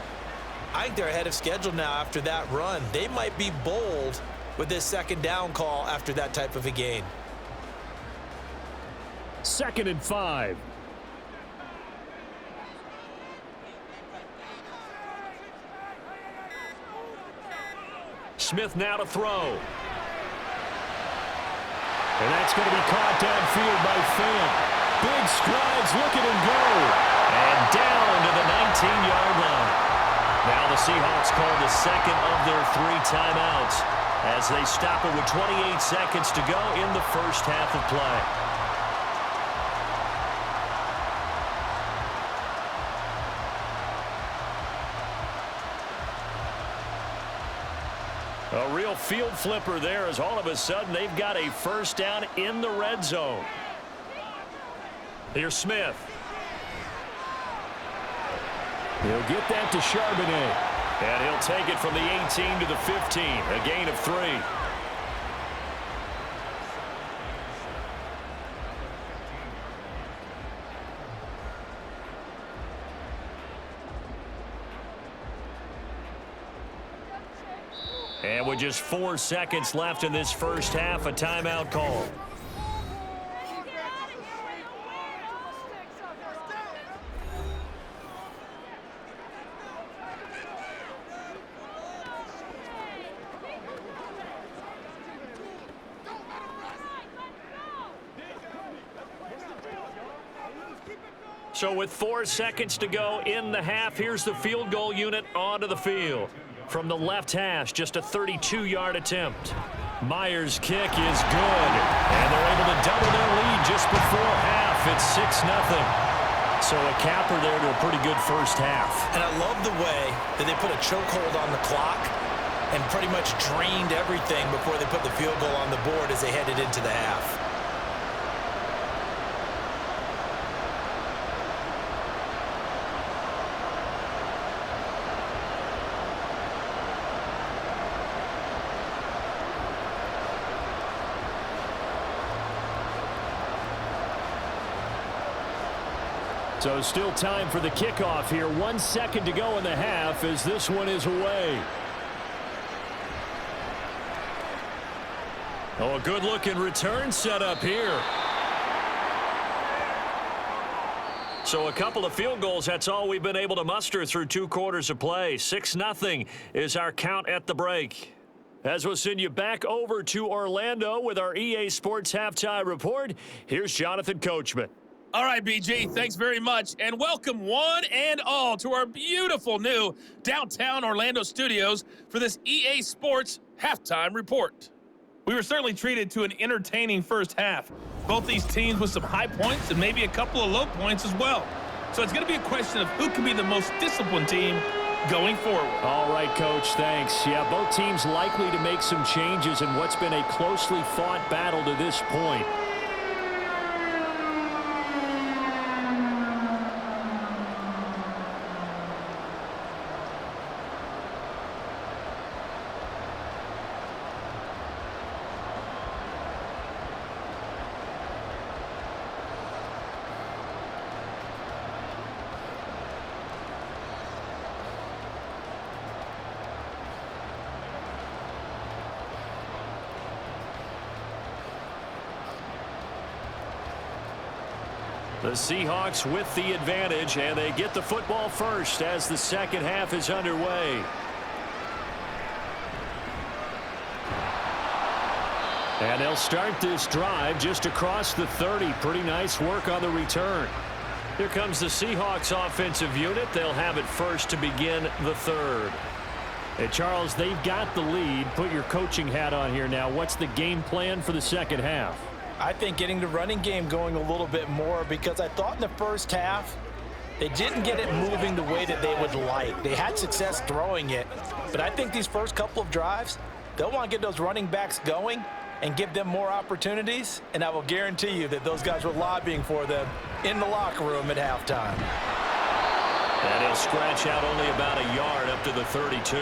I think they're ahead of schedule now after that run. They might be bold with this second down call after that type of a gain. 2nd and 5. Smith now to throw. And that's going to be caught downfield by Fant. Big strides, look at him go. And down to the 19-yard line. Now the Seahawks call the second of their 3 timeouts as they stop it with 28 seconds to go in the first half of play. A real field flipper there as all of a sudden they've got a first down in the red zone. Here's Smith. He'll get that to Charbonnet. And he'll take it from the 18 to the 15. A gain of 3. And with just 4 seconds left in this first half, a timeout call. So with 4 seconds to go in the half, here's the field goal unit onto the field. From the left hash, just a 32-yard attempt. Myers' kick is good. And they're able to double their lead just before half. It's 6-0. So a capper there to a pretty good first half. And I love the way that they put a chokehold on the clock and pretty much drained everything before they put the field goal on the board as they headed into the half. So still time for the kickoff here. 1 second to go in the half as this one is away. Oh, a good-looking return set up here. So a couple of field goals, that's all we've been able to muster through 2 quarters of play. 6-0 is our count at the break. As we'll send you back over to Orlando with our EA Sports Halftime Report, here's Jonathan Coachman. All right, BG, thanks very much, and welcome one and all to our beautiful new downtown Orlando studios for this EA Sports Halftime Report. We were certainly treated to an entertaining first half. Both these teams with some high points and maybe a couple of low points as well. So it's going to be a question of who can be the most disciplined team going forward. All right, Coach, thanks. Yeah, both teams likely to make some changes in what's been a closely fought battle to this point. The Seahawks with the advantage, and they get the football first as the second half is underway. And they'll start this drive just across the 30. Pretty nice work on the return. Here comes the Seahawks offensive unit. They'll have it first to begin the third. Hey, Charles, they've got the lead. Put your coaching hat on here now. What's the game plan for the second half? I think getting the running game going a little bit more, because I thought in the first half they didn't get it moving the way that they would like. They had success throwing it, but I think these first couple of drives, they'll want to get those running backs going and give them more opportunities, and I will guarantee you that those guys were lobbying for them in the locker room at halftime. And he'll scratch out only about a yard up to the 32.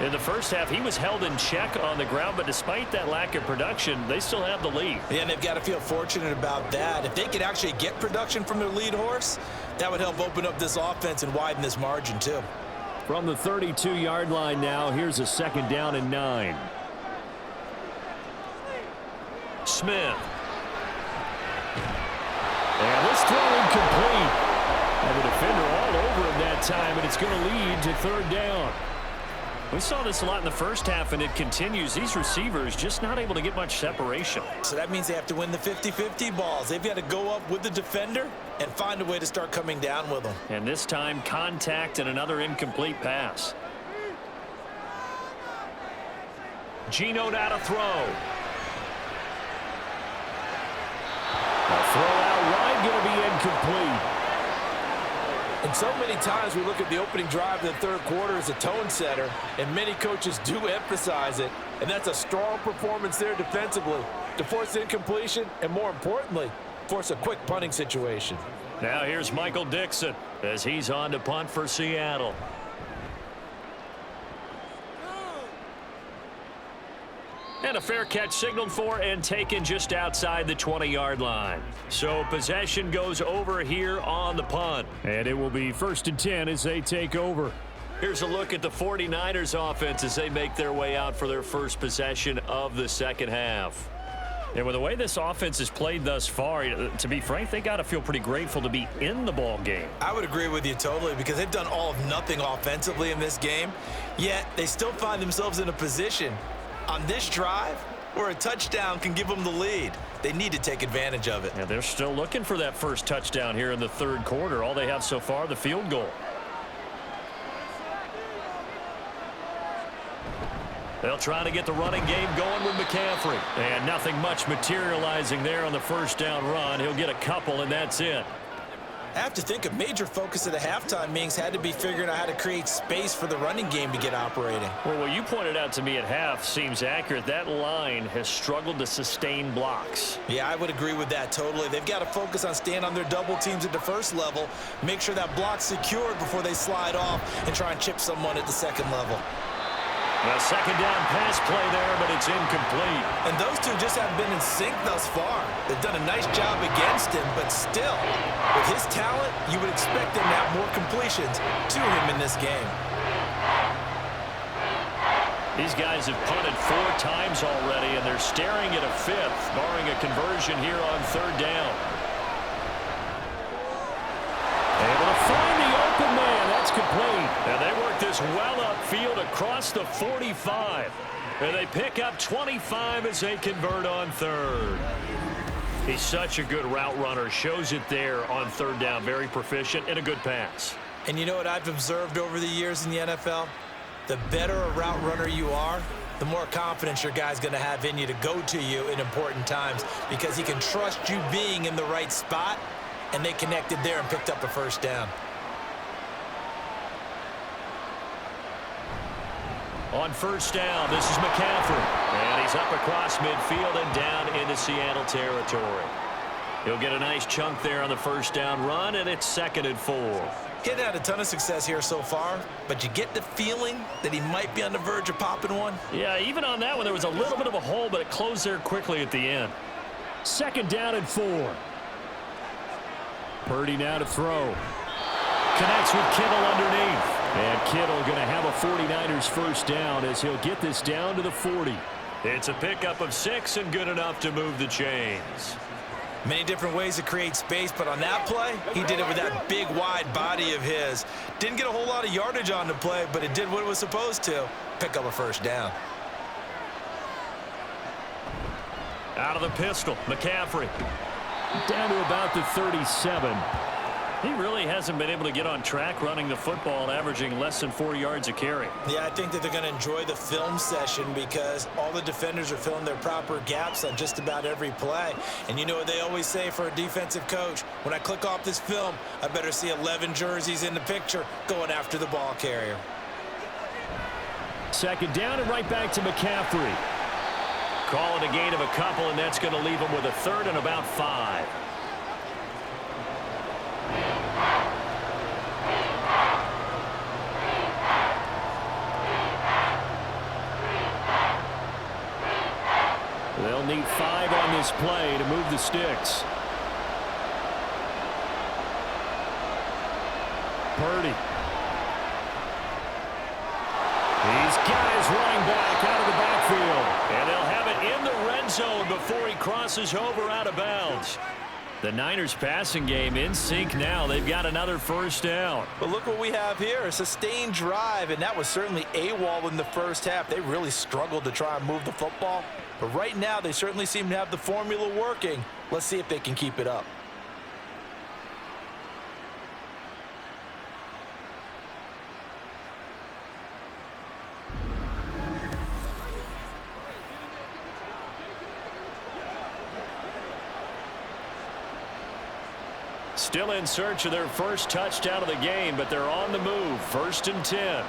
In the first half, he was held in check on the ground, but despite that lack of production, they still have the lead. Yeah, and they've got to feel fortunate about that. If they could actually get production from their lead horse, that would help open up this offense and widen this margin too. From the 32-yard line now, here's a 2nd down and 9. Smith. And this throw incomplete. And the defender all over him that time, and it's going to lead to 3rd down. We saw this a lot in the first half, and it continues. These receivers just not able to get much separation. So that means they have to win the 50-50 balls. They've got to go up with the defender and find a way to start coming down with them. And this time, contact and another incomplete pass. Geno now to throw. A throw out wide, going to be incomplete. And so many times we look at the opening drive of the third quarter as a tone setter, and many coaches do emphasize it, and that's a strong performance there defensively to force incompletion and, more importantly, force a quick punting situation. Now here's Michael Dixon as he's on to punt for Seattle. And a fair catch signaled for and taken just outside the 20-yard line. So possession goes over here on the punt. And it will be 1st and 10 as they take over. Here's a look at the 49ers offense as they make their way out for their first possession of the second half. And with the way this offense has played thus far, to be frank, they got to feel pretty grateful to be in the ball game. I would agree with you totally, because they've done all of nothing offensively in this game, yet they still find themselves in a position on this drive where a touchdown can give them the lead. They need to take advantage of it. And they're still looking for that first touchdown here in the third quarter. All they have so far, the field goal. They'll try to get the running game going with McCaffrey. And nothing much materializing there on the first down run. He'll get a couple, and that's it. I have to think a major focus of the halftime meetings had to be figuring out how to create space for the running game to get operating. Well, what you pointed out to me at half seems accurate. That line has struggled to sustain blocks. Yeah, I would agree with that totally. They've got to focus on staying on their double teams at the first level, make sure that block's secured before they slide off and try and chip someone at the second level. A 2nd down pass play there, but it's incomplete. And those two just haven't been in sync thus far. They've done a nice job against him, but still, with his talent, you would expect him to have more completions to him in this game. These guys have punted 4 times already, and they're staring at a 5th, barring a conversion here on 3rd down. Able to find the open man. That's complete. And they work this well upfield across the 45. And they pick up 25 as they convert on 3rd. He's such a good route runner. Shows it there on 3rd down. Very proficient and a good pass. And you know what I've observed over the years in the NFL? The better a route runner you are, the more confidence your guy's going to have in you to go to you in important times, because he can trust you being in the right spot. And they connected there and picked up a first down. On 1st down, this is McCaffrey. And he's up across midfield and down into Seattle territory. He'll get a nice chunk there on the 1st down run, and it's 2nd and 4. He had a ton of success here so far, but you get the feeling that he might be on the verge of popping one. Yeah, even on that one, there was a little bit of a hole, but it closed there quickly at the end. 2nd down and 4. Purdy now to throw. Connects with Kittle underneath. And Kittle going to have a 49ers first down as he'll get this down to the 40. It's a pickup of 6 and good enough to move the chains. Many different ways to create space, but on that play, he did it with that big, wide body of his. Didn't get a whole lot of yardage on the play, but it did what it was supposed to, pick up a first down. Out of the pistol, McCaffrey. Down to about the 37. He really hasn't been able to get on track running the football, averaging less than 4 yards a carry. Yeah, I think that they're going to enjoy the film session because all the defenders are filling their proper gaps on just about every play. And you know what they always say for a defensive coach? When I click off this film, I better see 11 jerseys in the picture going after the ball carrier. Second down and right back to McCaffrey. Call it a gain of a couple, and that's going to leave him with a third and about 5. They'll need 5 on this play to move the sticks. Parity. These guys running back out of the backfield. And they'll have it in the red zone before he crosses over out of bounds. The Niners passing game in sync now. They've got another first down. But look what we have here, a sustained drive, and that was certainly AWOL in the first half. They really struggled to try and move the football. But right now, they certainly seem to have the formula working. Let's see if they can keep it up. Still in search of their first touchdown of the game, but they're on the move. 1st and 10.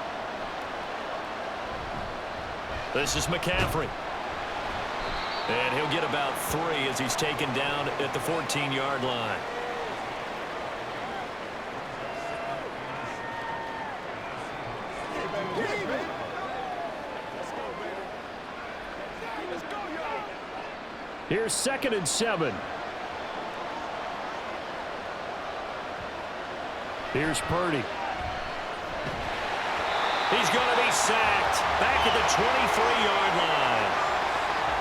This is McCaffrey. And he'll get about 3 as he's taken down at the 14-yard line. Here's 2nd and 7. Here's Parity. He's going to be sacked back at the 23-yard line.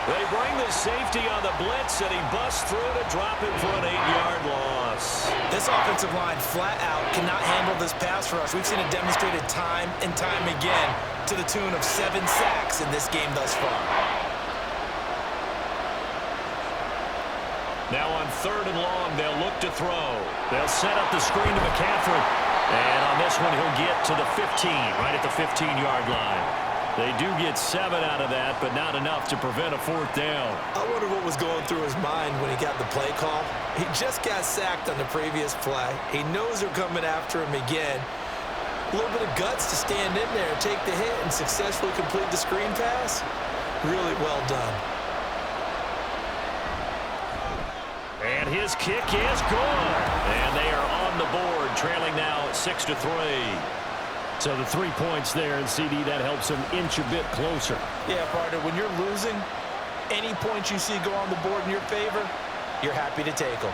They bring the safety on the blitz, and he busts through to drop him for an 8-yard loss. This offensive line flat out cannot handle this pass rush. We've seen it demonstrated time and time again to the tune of 7 sacks in this game thus far. Now on 3rd and long, they'll look to throw. They'll set up the screen to McCaffrey. And on this one, he'll get to the 15, right at the 15-yard line. They do get 7 out of that, but not enough to prevent a 4th down. I wonder what was going through his mind when he got the play call. He just got sacked on the previous play. He knows they're coming after him again. A little bit of guts to stand in there, take the hit, and successfully complete the screen pass. Really well done. And his kick is good. And they are on the board, trailing now 6-3. So the 3 points there, and CD, that helps them inch a bit closer. Yeah, partner, when you're losing, any points you see go on the board in your favor, you're happy to take them.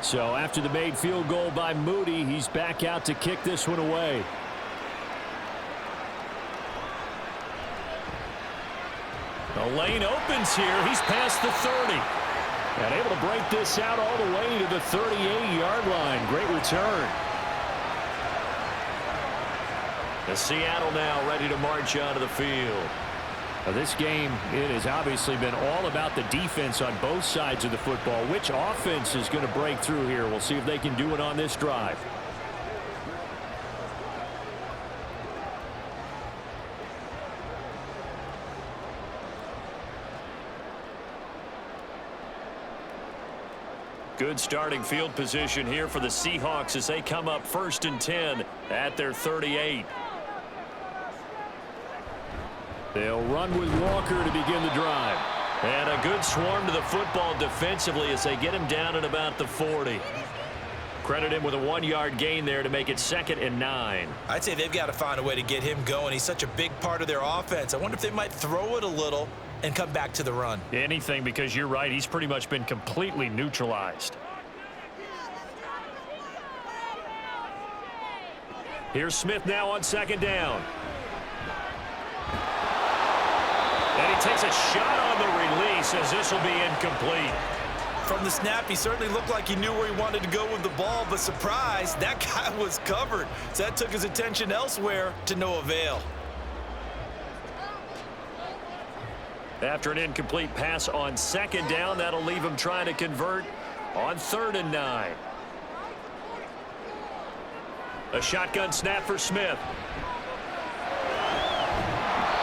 So after the made field goal by Moody, he's back out to kick this one away. The lane opens here. He's past the 30. And able to break this out all the way to the 38-yard line. Great return. The Seattle now ready to march onto the field. Now this game, it has obviously been all about the defense on both sides of the football. Which offense is going to break through here? We'll see if they can do it on this drive. Good starting field position here for the Seahawks as they come up 1st and 10 at their 38. They'll run with Walker to begin the drive. And a good swarm to the football defensively as they get him down at about the 40. Credit him with a 1-yard gain there to make it 2nd and 9. I'd say they've got to find a way to get him going. He's such a big part of their offense. I wonder if they might throw it a little and come back to the run. Anything, because you're right. He's pretty much been completely neutralized. Here's Smith now on 2nd down. And he takes a shot on the release as this will be incomplete. From the snap, he certainly looked like he knew where he wanted to go with the ball, but surprise, that guy was covered. So that took his attention elsewhere to no avail. After an incomplete pass on 2nd down, that'll leave him trying to convert on 3rd and 9. A shotgun snap for Smith.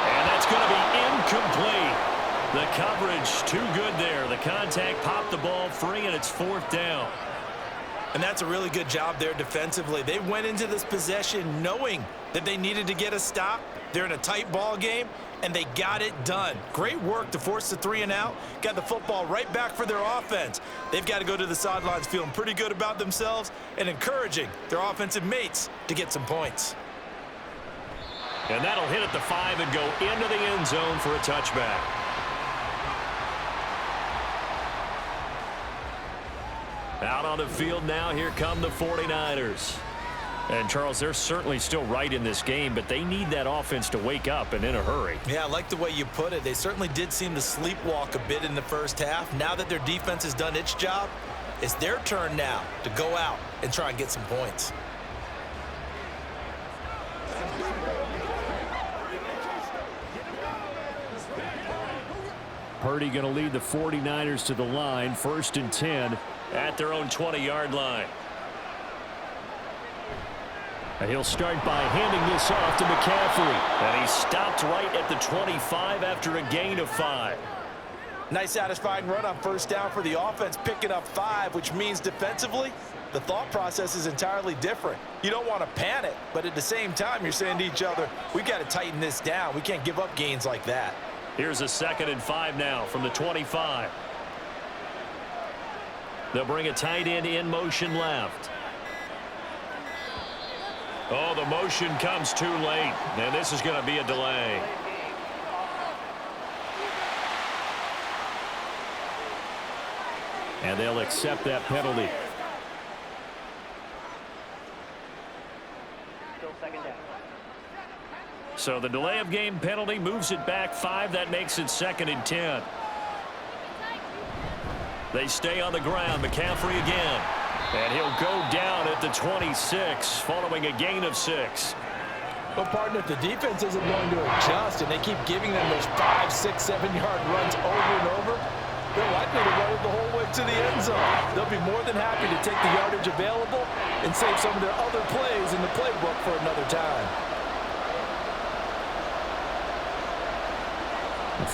And that's going to be incomplete. The coverage too good there. The contact popped the ball free, and it's 4th down. And that's a really good job there defensively. They went into this possession knowing that they needed to get a stop. They're in a tight ball game, and they got it done. Great work to force the 3 and out. Got the football right back for their offense. They've got to go to the sidelines feeling pretty good about themselves and encouraging their offensive mates to get some points. And that'll hit at the 5 and go into the end zone for a touchback. Out on the field now, here come the 49ers. And, Charles, they're certainly still right in this game, but they need that offense to wake up and in a hurry. Yeah, I like the way you put it. They certainly did seem to sleepwalk a bit in the first half. Now that their defense has done its job, it's their turn now to go out and try and get some points. Parity going to lead the 49ers to the line, 1st and 10 at their own 20-yard line. And he'll start by handing this off to McCaffrey. And he stopped right at the 25 after a gain of 5. Nice satisfying run on 1st down for the offense, picking up 5, which means defensively, the thought process is entirely different. You don't want to panic, but at the same time, you're saying to each other, we've got to tighten this down. We can't give up gains like that. Here's a 2nd and 5 now from the 25. They'll bring a tight end in motion left. Oh, the motion comes too late, and this is going to be a delay. And they'll accept that penalty. Still 2nd down. So the delay of game penalty moves it back 5. That makes it 2nd and 10. They stay on the ground. McCaffrey again. And he'll go down at the 26 following a gain of 6. Well, partner, if the defense isn't going to adjust and they keep giving them those 5, 6, 7-yard runs over and over, they're likely to run it the whole way to the end zone. They'll be more than happy to take the yardage available and save some of their other plays in the playbook for another time.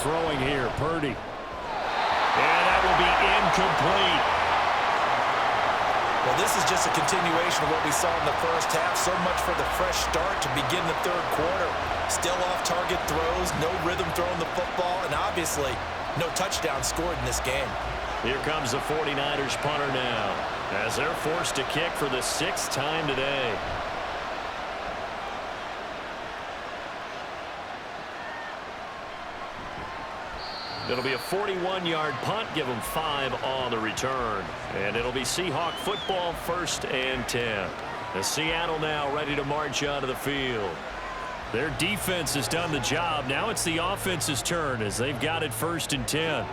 Throwing here, Purdy. And that will be incomplete. Well, this is just a continuation of what we saw in the first half. So much for the fresh start to begin the 3rd quarter. Still off-target throws, no rhythm throwing the football, and obviously no touchdown scored in this game. Here comes the 49ers punter now as they're forced to kick for the 6th time today. It'll be a 41-yard punt, give them 5 on the return. And it'll be Seahawk football, 1st and 10. The Seattle now ready to march onto the field. Their defense has done the job. Now it's the offense's turn as they've got it 1st and 10.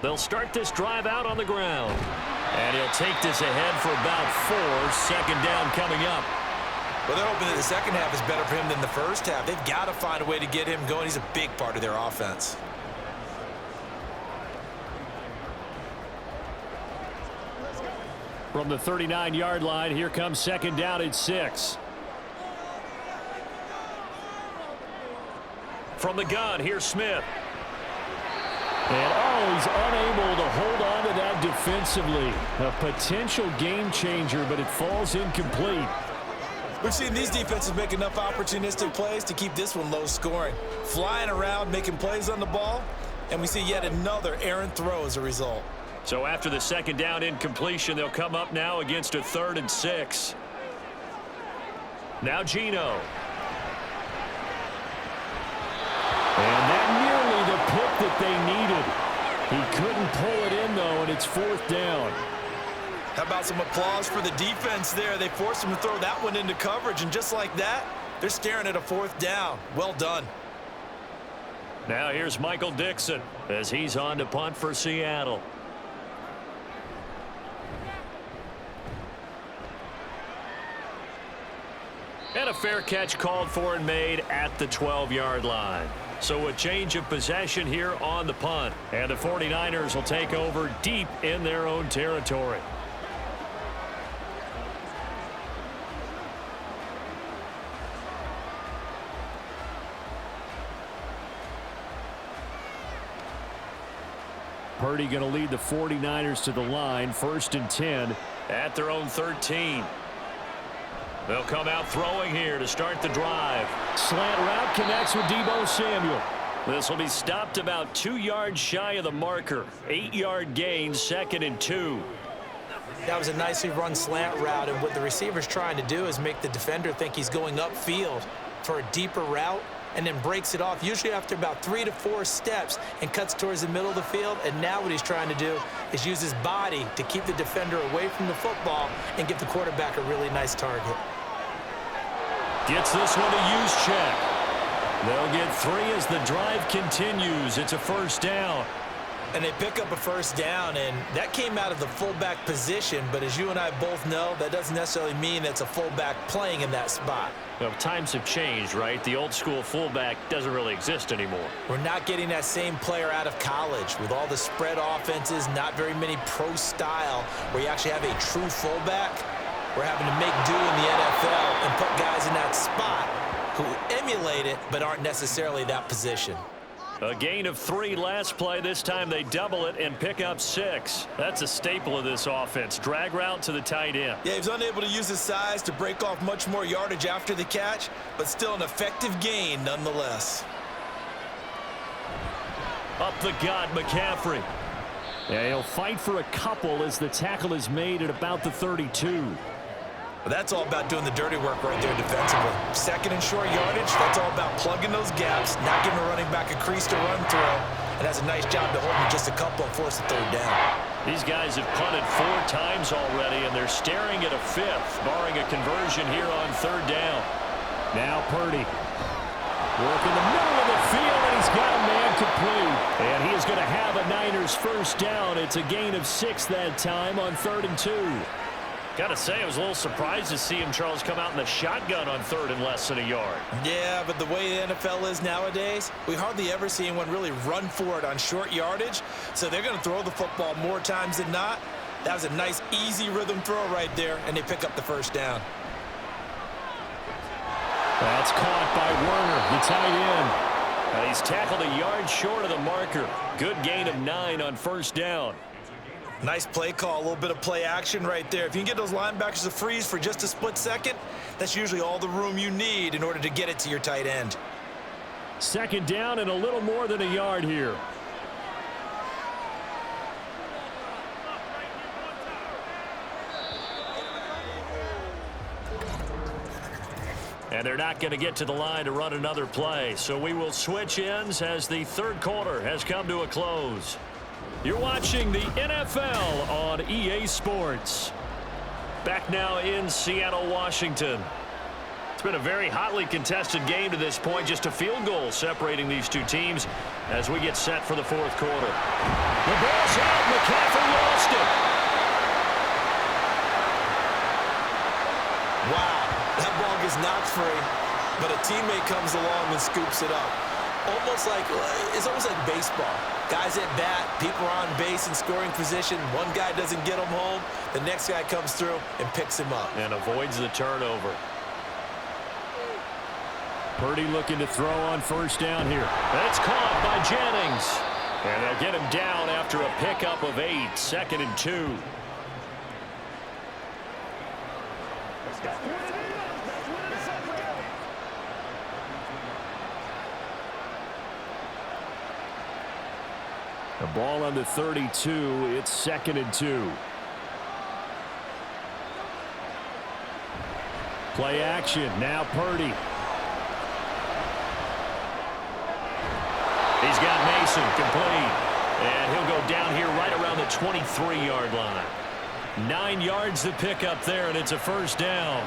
They'll start this drive out on the ground. And he'll take this ahead for about 4. 2nd down coming up. Well, they're hoping that the second half is better for him than the first half. They've got to find a way to get him going. He's a big part of their offense. From the 39-yard line, here comes 2nd down at 6. From the gun, here's Smith. And, oh, he's unable to hold on to defensively. A potential game changer, but it falls incomplete. We've seen these defenses make enough opportunistic plays to keep this one low scoring. Flying around, making plays on the ball, and we see yet another errant throw as a result. So after the second down incompletion, they'll come up now against a 3rd and 6. Now Gino. And that nearly the pick that they needed. He couldn't pull it in, though, and it's 4th down. How about some applause for the defense there? They forced him to throw that one into coverage, and just like that, they're staring at a 4th down. Well done. Now here's Michael Dixon as he's on to punt for Seattle. And a fair catch called for and made at the 12-yard line. So a change of possession here on the punt. And the 49ers will take over deep in their own territory. Purdy going to lead the 49ers to the line, 1st and 10 at their own 13. They'll come out throwing here to start the drive. Slant route connects with Deebo Samuel. This will be stopped about 2 yards shy of the marker. 8-yard gain, 2nd and 2. That was a nicely run slant route, and what the receiver's trying to do is make the defender think he's going upfield for a deeper route, and then breaks it off, usually after about 3 to 4 steps, and cuts towards the middle of the field. And now what he's trying to do is use his body to keep the defender away from the football and give the quarterback a really nice target. Gets this one to use check. They'll get 3 as the drive continues. It's a 1st down. And they pick up a 1st down, and that came out of the fullback position. But as you and I both know, that doesn't necessarily mean it's a fullback playing in that spot. Well, times have changed, right? The old school fullback doesn't really exist anymore. We're not getting that same player out of college with all the spread offenses, not very many pro style where you actually have a true fullback. We're having to make do in the NFL and put guys in that spot who emulate it but aren't necessarily that position. A gain of 3 last play. This time they double it and pick up 6. That's a staple of this offense. Drag route to the tight end. Yeah, he was unable to use his size to break off much more yardage after the catch, but still an effective gain nonetheless. Up the gut, McCaffrey. Yeah, he'll fight for a couple as the tackle is made at about the 32. Well, that's all about doing the dirty work right there defensively. 2nd and short yardage, that's all about plugging those gaps, not giving a running back a crease to run through, and has a nice job to hold him just a couple and force a 3rd down. These guys have punted 4 times already, and they're staring at a 5th, barring a conversion here on 3rd down. Now Purdy. Working the middle of the field, and he's got a man complete. And he is going to have a Niners 1st down. It's a gain of 6 that time on 3rd and 2. Got to say, I was a little surprised to see him, Charles, come out in the shotgun on 3rd and less than a yard. Yeah, but the way the NFL is nowadays, we hardly ever see anyone really run for it on short yardage. So they're going to throw the football more times than not. That was a nice, easy rhythm throw right there, and they pick up the 1st down. That's caught by Werner, the tight end. And he's tackled a yard short of the marker. Good gain of 9 on 1st down. Nice play call, a little bit of play action right there. If you can get those linebackers to freeze for just a split second, that's usually all the room you need in order to get it to your tight end. 2nd down and a little more than a yard here. And they're not going to get to the line to run another play. So we will switch ends as the 3rd quarter has come to a close. You're watching the NFL on EA Sports. Back now in Seattle, Washington. It's been a very hotly contested game to this point. Just a field goal separating these two teams as we get set for the 4th quarter. The ball's out. McCaffrey lost it. Wow, that ball gets knocked free, but a teammate comes along and scoops it up. It's almost like baseball. Guys at bat, people are on base in scoring position. One guy doesn't get him home. The next guy comes through and picks him up. And avoids the turnover. Purdy looking to throw on 1st down here. That's caught by Jennings. And they'll get him down after a pickup of 8, 2nd and 2. The ball on the 32. It's 2nd and 2. Play action. Now Purdy. He's got Mason complete. And he'll go down here right around the 23-yard line. 9 yards to pick up there, and it's a first down.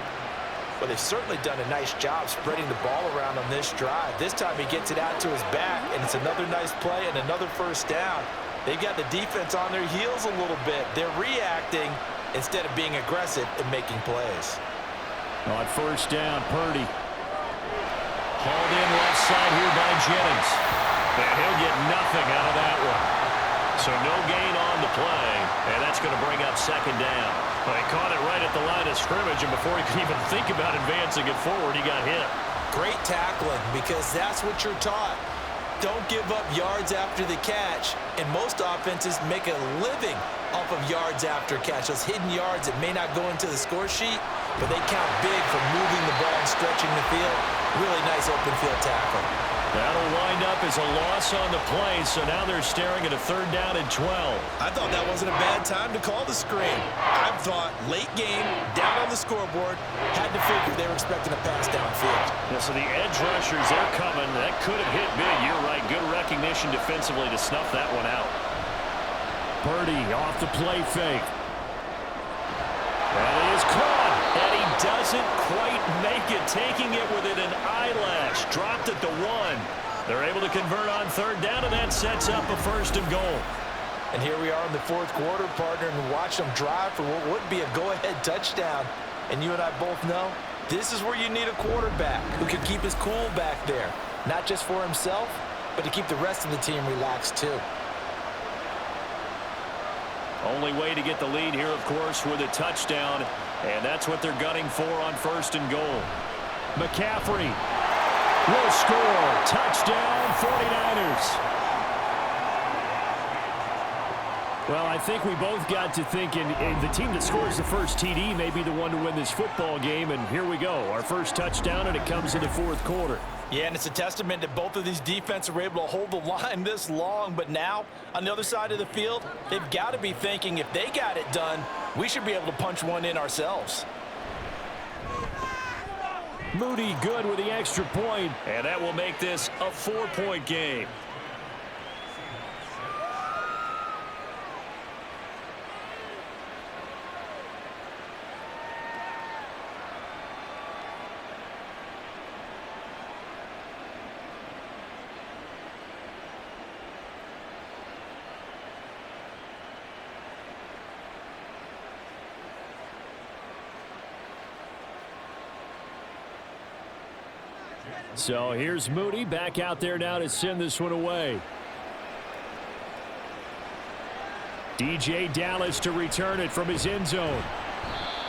Well, they've certainly done a nice job spreading the ball around on this drive. This time he gets it out to his back, and it's another nice play and another first down. They've got the defense on their heels a little bit. They're reacting instead of being aggressive and making plays. On first down, Purdy. Hauled in left side here by Jennings. And he'll get nothing out of that one. So no gain on the play, and that's going to bring up 2nd down. Well, he caught it right at the line of scrimmage, and before he could even think about advancing it forward, he got hit. Great tackling, because that's what you're taught. Don't give up yards after the catch, and most offenses make a living off of yards after catch. Those hidden yards that may not go into the score sheet, but they count big for moving the ball and stretching the field. Really nice open field tackle. That'll wind up as a loss on the play, so now they're staring at a 3rd down and 12. I thought that wasn't a bad time to call the screen. I thought late game, down on the scoreboard, had to figure they were expecting a pass downfield. Yeah, so the edge rushers, they're coming. That could have hit big. You're right. Good recognition defensively to snuff that one out. Purdy off the play fake. And it is caught. And he doesn't quite make it. Taking it within an eyelash. Dropped at the 1. They're able to convert on 3rd down, and that sets up a 1st and goal. And here we are in the 4th quarter, partner, and watch them drive for what would be a go-ahead touchdown. And you and I both know this is where you need a quarterback who can keep his cool back there. Not just for himself, but to keep the rest of the team relaxed too. Only way to get the lead here, of course, with a touchdown. And that's what they're gunning for on 1st and goal. McCaffrey will score. Touchdown, 49ers. Well, I think we both got to thinking the team that scores the first TD may be the one to win this football game. And here we go. Our first touchdown, and it comes in the 4th quarter. Yeah, and it's a testament that both of these defenses were able to hold the line this long. But now, on the other side of the field, they've got to be thinking if they got it done, we should be able to punch one in ourselves. Moody good with the extra point, and that will make this a 4-point game. So here's Moody back out there now to send this one away. DJ Dallas to return it from his end zone.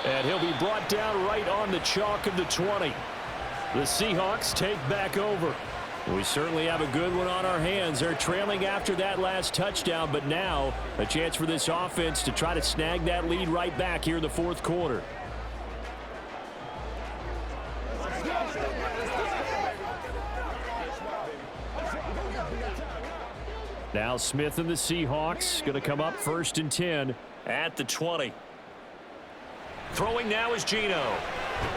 And he'll be brought down right on the chalk of the 20. The Seahawks take back over. We certainly have a good one on our hands. They're trailing after that last touchdown, but now a chance for this offense to try to snag that lead right back here in the 4th quarter. Now Smith and the Seahawks going to come up 1st and 10 at the 20. Throwing now is Geno.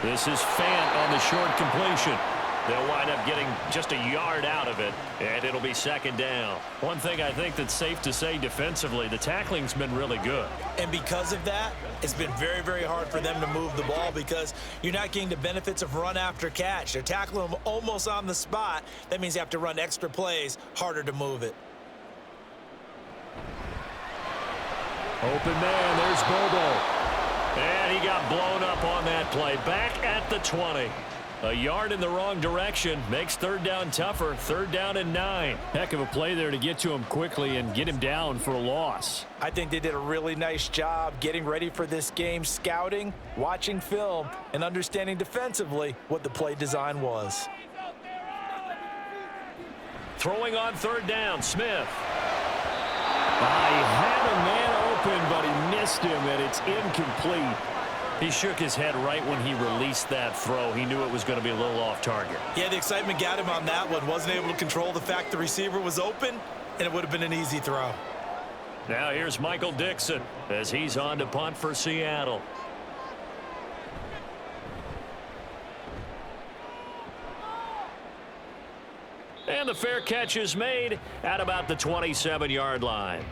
This is Fant on the short completion. They'll wind up getting just a yard out of it, and it'll be 2nd down. One thing I think that's safe to say defensively, the tackling's been really good. And because of that, it's been very, very hard for them to move the ball because you're not getting the benefits of run after catch. They're tackling them almost on the spot. That means you have to run extra plays, harder to move it. Open man, there's Bobo. And he got blown up on that play. Back at the 20. A yard in the wrong direction makes 3rd down tougher. 3rd down and 9. Heck of a play there to get to him quickly and get him down for a loss. I think they did a really nice job getting ready for this game, scouting, watching film, and understanding defensively what the play design was. Throwing on 3rd down, Smith. He had a man open, but he missed him, and it's incomplete. He shook his head right when he released that throw. He knew it was going to be a little off target. Yeah, the excitement got him on that one. Wasn't able to control the fact the receiver was open, and it would have been an easy throw. Now here's Michael Dixon as he's on to punt for Seattle. And the fair catch is made at about the 27-yard line.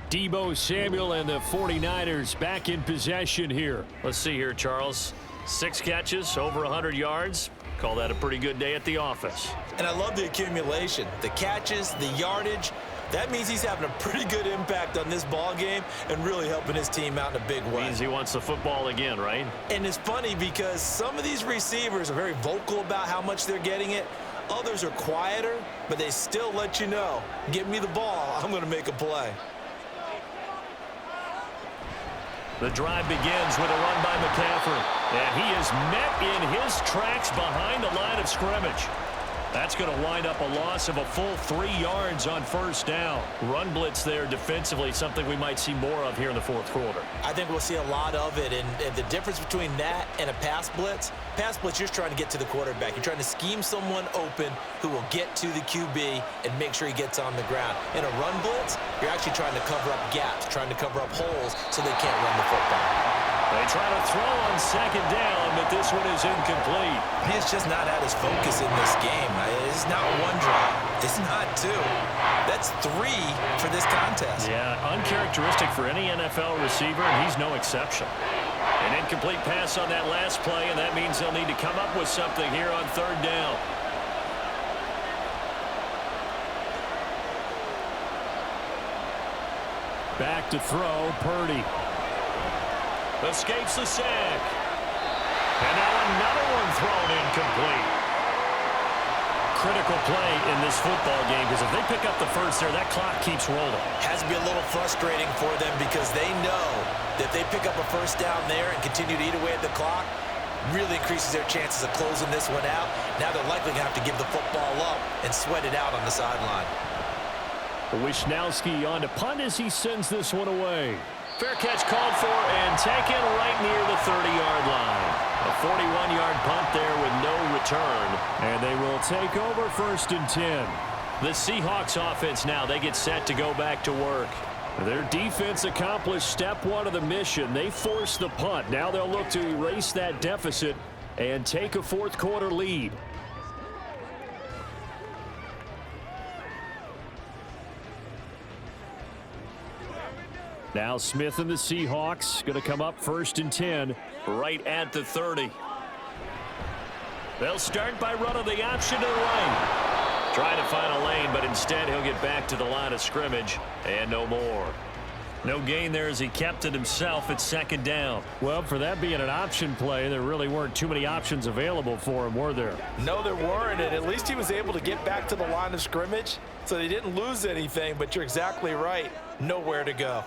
Deebo Samuel and the 49ers back in possession here. Let's see here, Charles. 6 catches, over 100 yards. Call that a pretty good day at the office. And I love the accumulation. The catches, the yardage. That means he's having a pretty good impact on this ball game and really helping his team out in a big way. Means he wants the football again, right? And it's funny because some of these receivers are very vocal about how much they're getting it. Others are quieter, but they still let you know, give me the ball, I'm going to make a play. The drive begins with a run by McCaffrey. And he is met in his tracks behind the line of scrimmage. That's going to wind up a loss of a full 3 yards on first down. Run blitz there defensively, something we might see more of here in the fourth quarter. I think we'll see a lot of it, and the difference between that and a pass blitz, you're just trying to get to the quarterback. You're trying to scheme someone open who will get to the QB and make sure he gets on the ground. In a run blitz, you're actually trying to cover up gaps, trying to cover up holes so they can't run the football. They try to throw on second down, but this one is incomplete. He's just not at his focus in this game. It's not one drive. It's not 2. That's 3 for this contest. Yeah, uncharacteristic for any NFL receiver, and he's no exception. An incomplete pass on that last play, and that means they'll need to come up with something here on third down. Back to throw, Purdy. Escapes the sack. And now another one thrown incomplete. Critical play in this football game because if they pick up the first there, that clock keeps rolling. Has to be a little frustrating for them because they know that if they pick up a first down there and continue to eat away at the clock, really increases their chances of closing this one out. Now they're likely going to have to give the football up and sweat it out on the sideline. Wisnowski on to punt as he sends this one away. Fair catch called for and taken right near the 30-yard line. A 41-yard punt there with no return. And they will take over 1st and 10. The Seahawks offense now, they get set to go back to work. Their defense accomplished step 1 of the mission. They forced the punt. Now they'll look to erase that deficit and take a fourth quarter lead. Now Smith and the Seahawks going to come up 1st and 10 right at the 30. They'll start by running the option to the right. Trying to find a lane, but instead he'll get back to the line of scrimmage and no more. No gain there as he kept it himself at 2nd down. Well, for that being an option play, there really weren't too many options available for him, were there? No, there weren't, and at least he was able to get back to the line of scrimmage, so they didn't lose anything, but you're exactly right. Nowhere to go.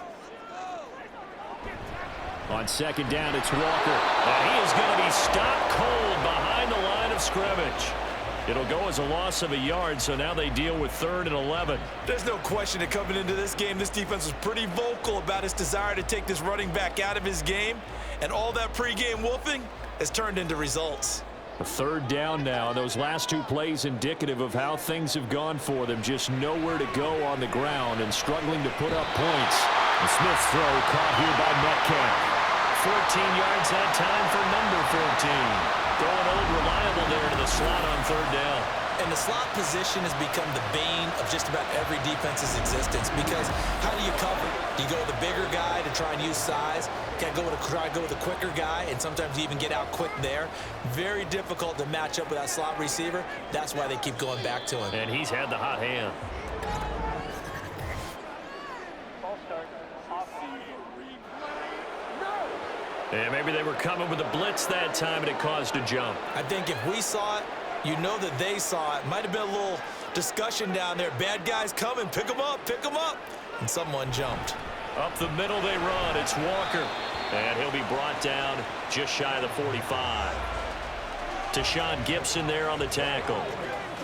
On 2nd down, it's Walker. And he is going to be stopped cold behind the line of scrimmage. It'll go as a loss of a yard, so now they deal with 3rd and 11. There's no question that coming into this game, this defense was pretty vocal about its desire to take this running back out of his game. And all that pregame wolfing has turned into results. A 3rd down now, and those last 2 plays indicative of how things have gone for them. Just nowhere to go on the ground and struggling to put up points. The Smith throw caught here by Metcalf. 14 yards that time for number 14. Throwing old reliable there to the slot on 3rd down. And the slot position has become the bane of just about every defense's existence because how do you cover? Do you go with a bigger guy to try and use size? Can I try to go with a quicker guy and sometimes you even get out quick there? Very difficult to match up with that slot receiver. That's why they keep going back to him. And he's had the hot hand. And maybe they were coming with a blitz that time and it caused a jump. I think if we saw it, you know that they saw it. Might have been a little discussion down there. Bad guys coming, pick them up, pick them up. And someone jumped. Up the middle they run. It's Walker. And he'll be brought down just shy of the 45. Tashawn Gibson there on the tackle.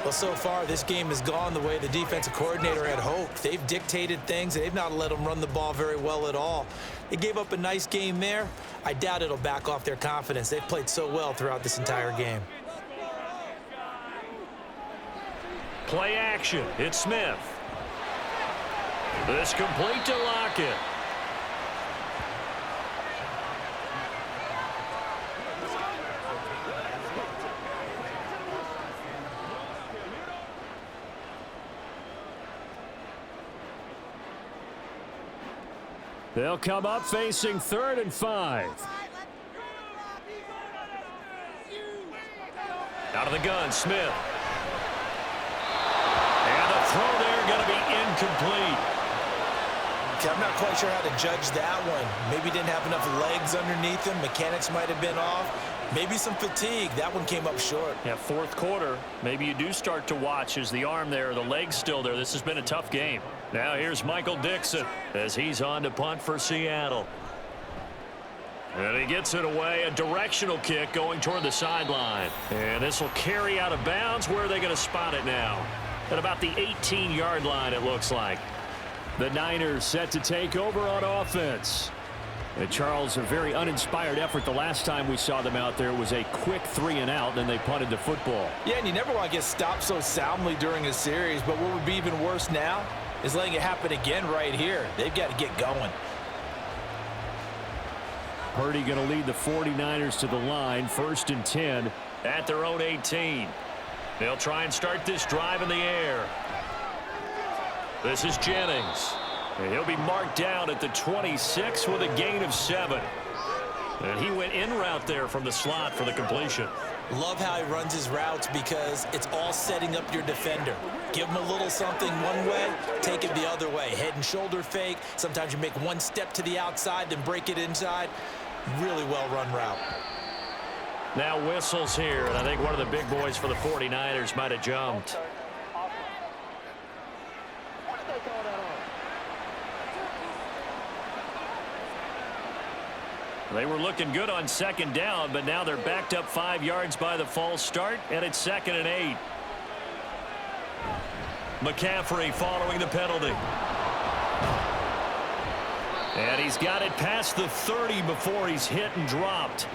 Well, so far, this game has gone the way the defensive coordinator had hoped. They've dictated things, and they've not let them run the ball very well at all. They gave up a nice game there. I doubt it'll back off their confidence. They've played so well throughout this entire game. Play action. It's Smith. This complete to Lockett. They'll come up facing 3rd and 5. Out of the gun, Smith. And the throw there going to be incomplete. Okay, I'm not quite sure how to judge that one. Maybe didn't have enough legs underneath him. Mechanics might have been off. Maybe some fatigue. That one came up short. Yeah, 4th quarter. Maybe you do start to watch as the arm there, the leg's still there. This has been a tough game. Now here's Michael Dixon as he's on to punt for Seattle. And he gets it away. A directional kick going toward the sideline. And this will carry out of bounds. Where are they going to spot it now? At about the 18-yard line, it looks like. The Niners set to take over on offense. And Charles, a very uninspired effort. The last time we saw them out there was a quick 3-and-out, then they punted the football. Yeah, and you never want to get stopped so soundly during a series, but what would be even worse now is letting it happen again right here. They've got to get going. Purdy going to lead the 49ers to the line, 1st and 10 at their own 18. They'll try and start this drive in the air. This is Jennings. And he'll be marked down at the 26 with a gain of 7. And he went in route there from the slot for the completion. Love how he runs his routes because it's all setting up your defender. Give him a little something one way, take it the other way. Head and shoulder fake. Sometimes you make one step to the outside, then break it inside. Really well-run route. Now whistles here, and I think one of the big boys for the 49ers might have jumped. They were looking good on 2nd down, but now they're backed up 5 yards by the false start, and it's 2nd and 8. McCaffrey following the penalty. And he's got it past the 30 before he's hit and dropped.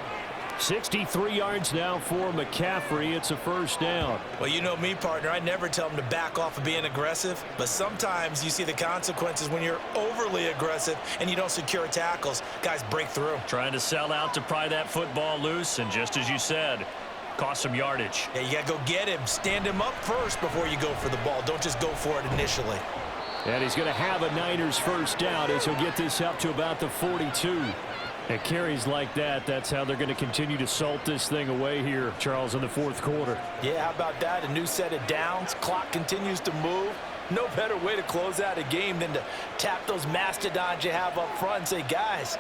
63 yards now for McCaffrey. It's a 1st down. Well, you know me, partner. I never tell him to back off of being aggressive, but sometimes you see the consequences when you're overly aggressive and you don't secure tackles. Guys break through. Trying to sell out to pry that football loose, and just as you said, cost some yardage. Yeah, you got to go get him. Stand him up first before you go for the ball. Don't just go for it initially. And he's going to have a Niners 1st down as he'll get this up to about the 42. And carries like that, that's how they're going to continue to salt this thing away here, Charles, in the 4th quarter. Yeah, how about that? A new set of downs. Clock continues to move. No better way to close out a game than to tap those mastodons you have up front and say, guys,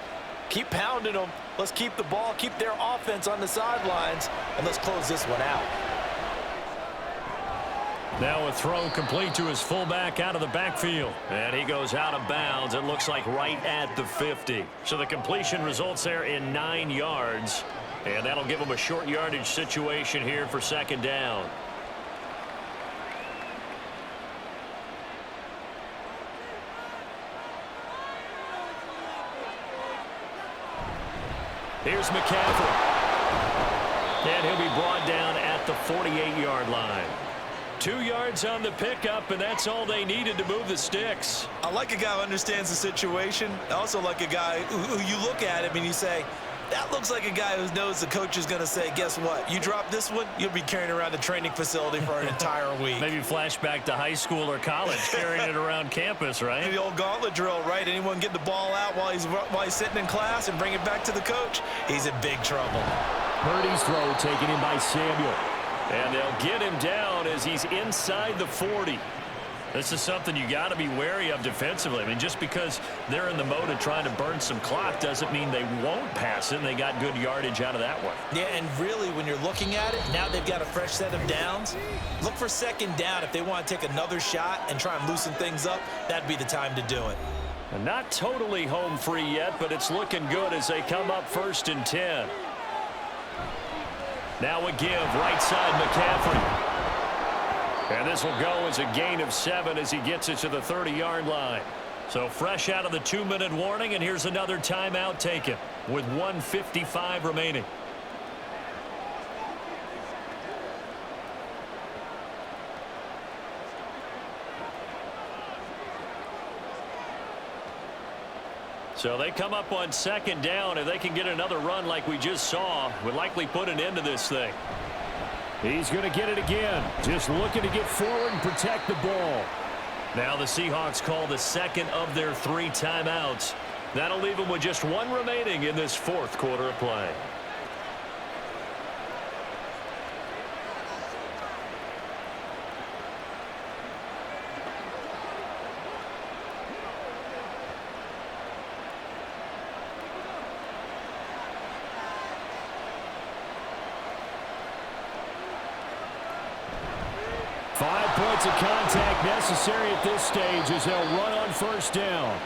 keep pounding them. Let's keep the ball, keep their offense on the sidelines, and let's close this one out. Now a throw complete to his fullback out of the backfield. And he goes out of bounds. It looks like right at the 50. So the completion results there in 9 yards. And that'll give him a short yardage situation here for 2nd down. Here's McCaffrey. And he'll be brought down at the 48-yard line. 2 yards on the pickup, and that's all they needed to move the sticks. I like a guy who understands the situation. I also like a guy who you look at him and you say, that looks like a guy who knows the coach is going to say, guess what? You drop this one, you'll be carrying around the training facility for an entire week. Maybe flashback to high school or college, carrying it around campus, right? The old gauntlet drill, right? Anyone get the ball out while he's sitting in class and bring it back to the coach? He's in big trouble. Purdy's throw taken in by Samuel. And they'll get him down as he's inside the 40. This is something you got to be wary of defensively. I mean, just because they're in the mode of trying to burn some clock doesn't mean they won't pass it, and they got good yardage out of that one. Yeah, and really, when you're looking at it, now they've got a fresh set of downs. Look for 2nd down. If they want to take another shot and try and loosen things up, that'd be the time to do it. And not totally home free yet, but it's looking good as they come up 1st and 10. Now a give, right side McCaffrey. And this will go as a gain of 7 as he gets it to the 30-yard line. So fresh out of the 2-minute warning, and here's another timeout taken with 1:55 remaining. So they come up on 2nd down. If they can get another run like we just saw, would likely put an end to this thing. He's going to get it again. Just looking to get forward and protect the ball. Now the Seahawks call the 2nd of their 3 timeouts. That'll leave them with just 1 remaining in this 4th quarter of play. Of contact necessary at this stage as they'll run on 1st down.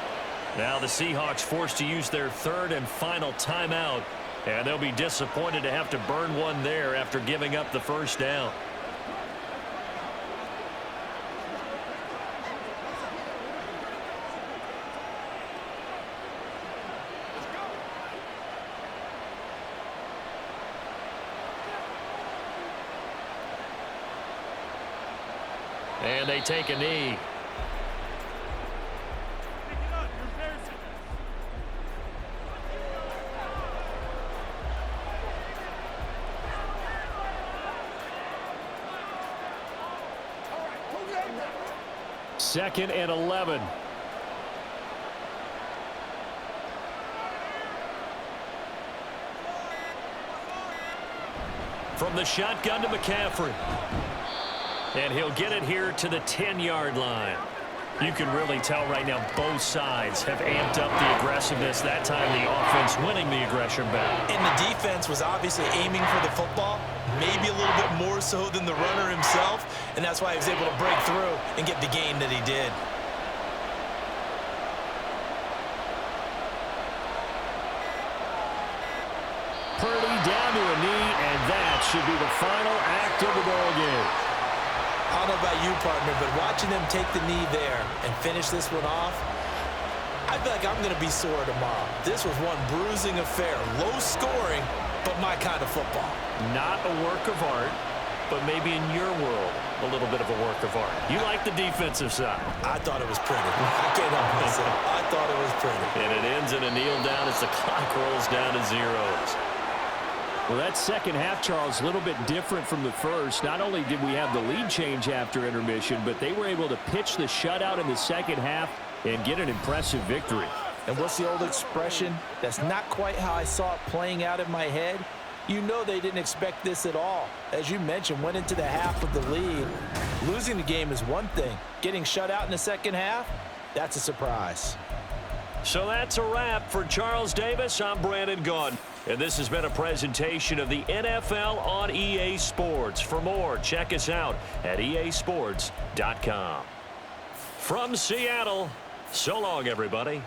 Now the Seahawks forced to use their 3rd and final timeout, and they'll be disappointed to have to burn one there after giving up the 1st down. And they take a knee. Second and 11. From the shotgun to McCaffrey. And he'll get it here to the 10-yard line. You can really tell right now both sides have amped up the aggressiveness. That time the offense winning the aggression battle. And the defense was obviously aiming for the football, maybe a little bit more so than the runner himself, and that's why he was able to break through and get the gain that he did. Purdy down to a knee, and that should be the final act of the ball game. I don't know about you, partner, but watching them take the knee there and finish this one off, I feel like I'm going to be sore tomorrow. This was one bruising affair. Low scoring, but my kind of football. Not a work of art, but maybe in your world, a little bit of a work of art. You like the defensive side. I thought it was pretty. I can't help myself. I thought it was pretty. And it ends in a kneel down as the clock rolls down to zeros. Well, that second half, Charles, a little bit different from the first. Not only did we have the lead change after intermission, but they were able to pitch the shutout in the second half and get an impressive victory. And what's the old expression? That's not quite how I saw it playing out in my head. You know they didn't expect this at all. As you mentioned, went into the half with the lead. Losing the game is one thing. Getting shut out in the second half, that's a surprise. So that's a wrap for Charles Davis. I'm Brandon Gaudin. And this has been a presentation of the NFL on EA Sports. For more, check us out at easports.com. From Seattle, so long, everybody.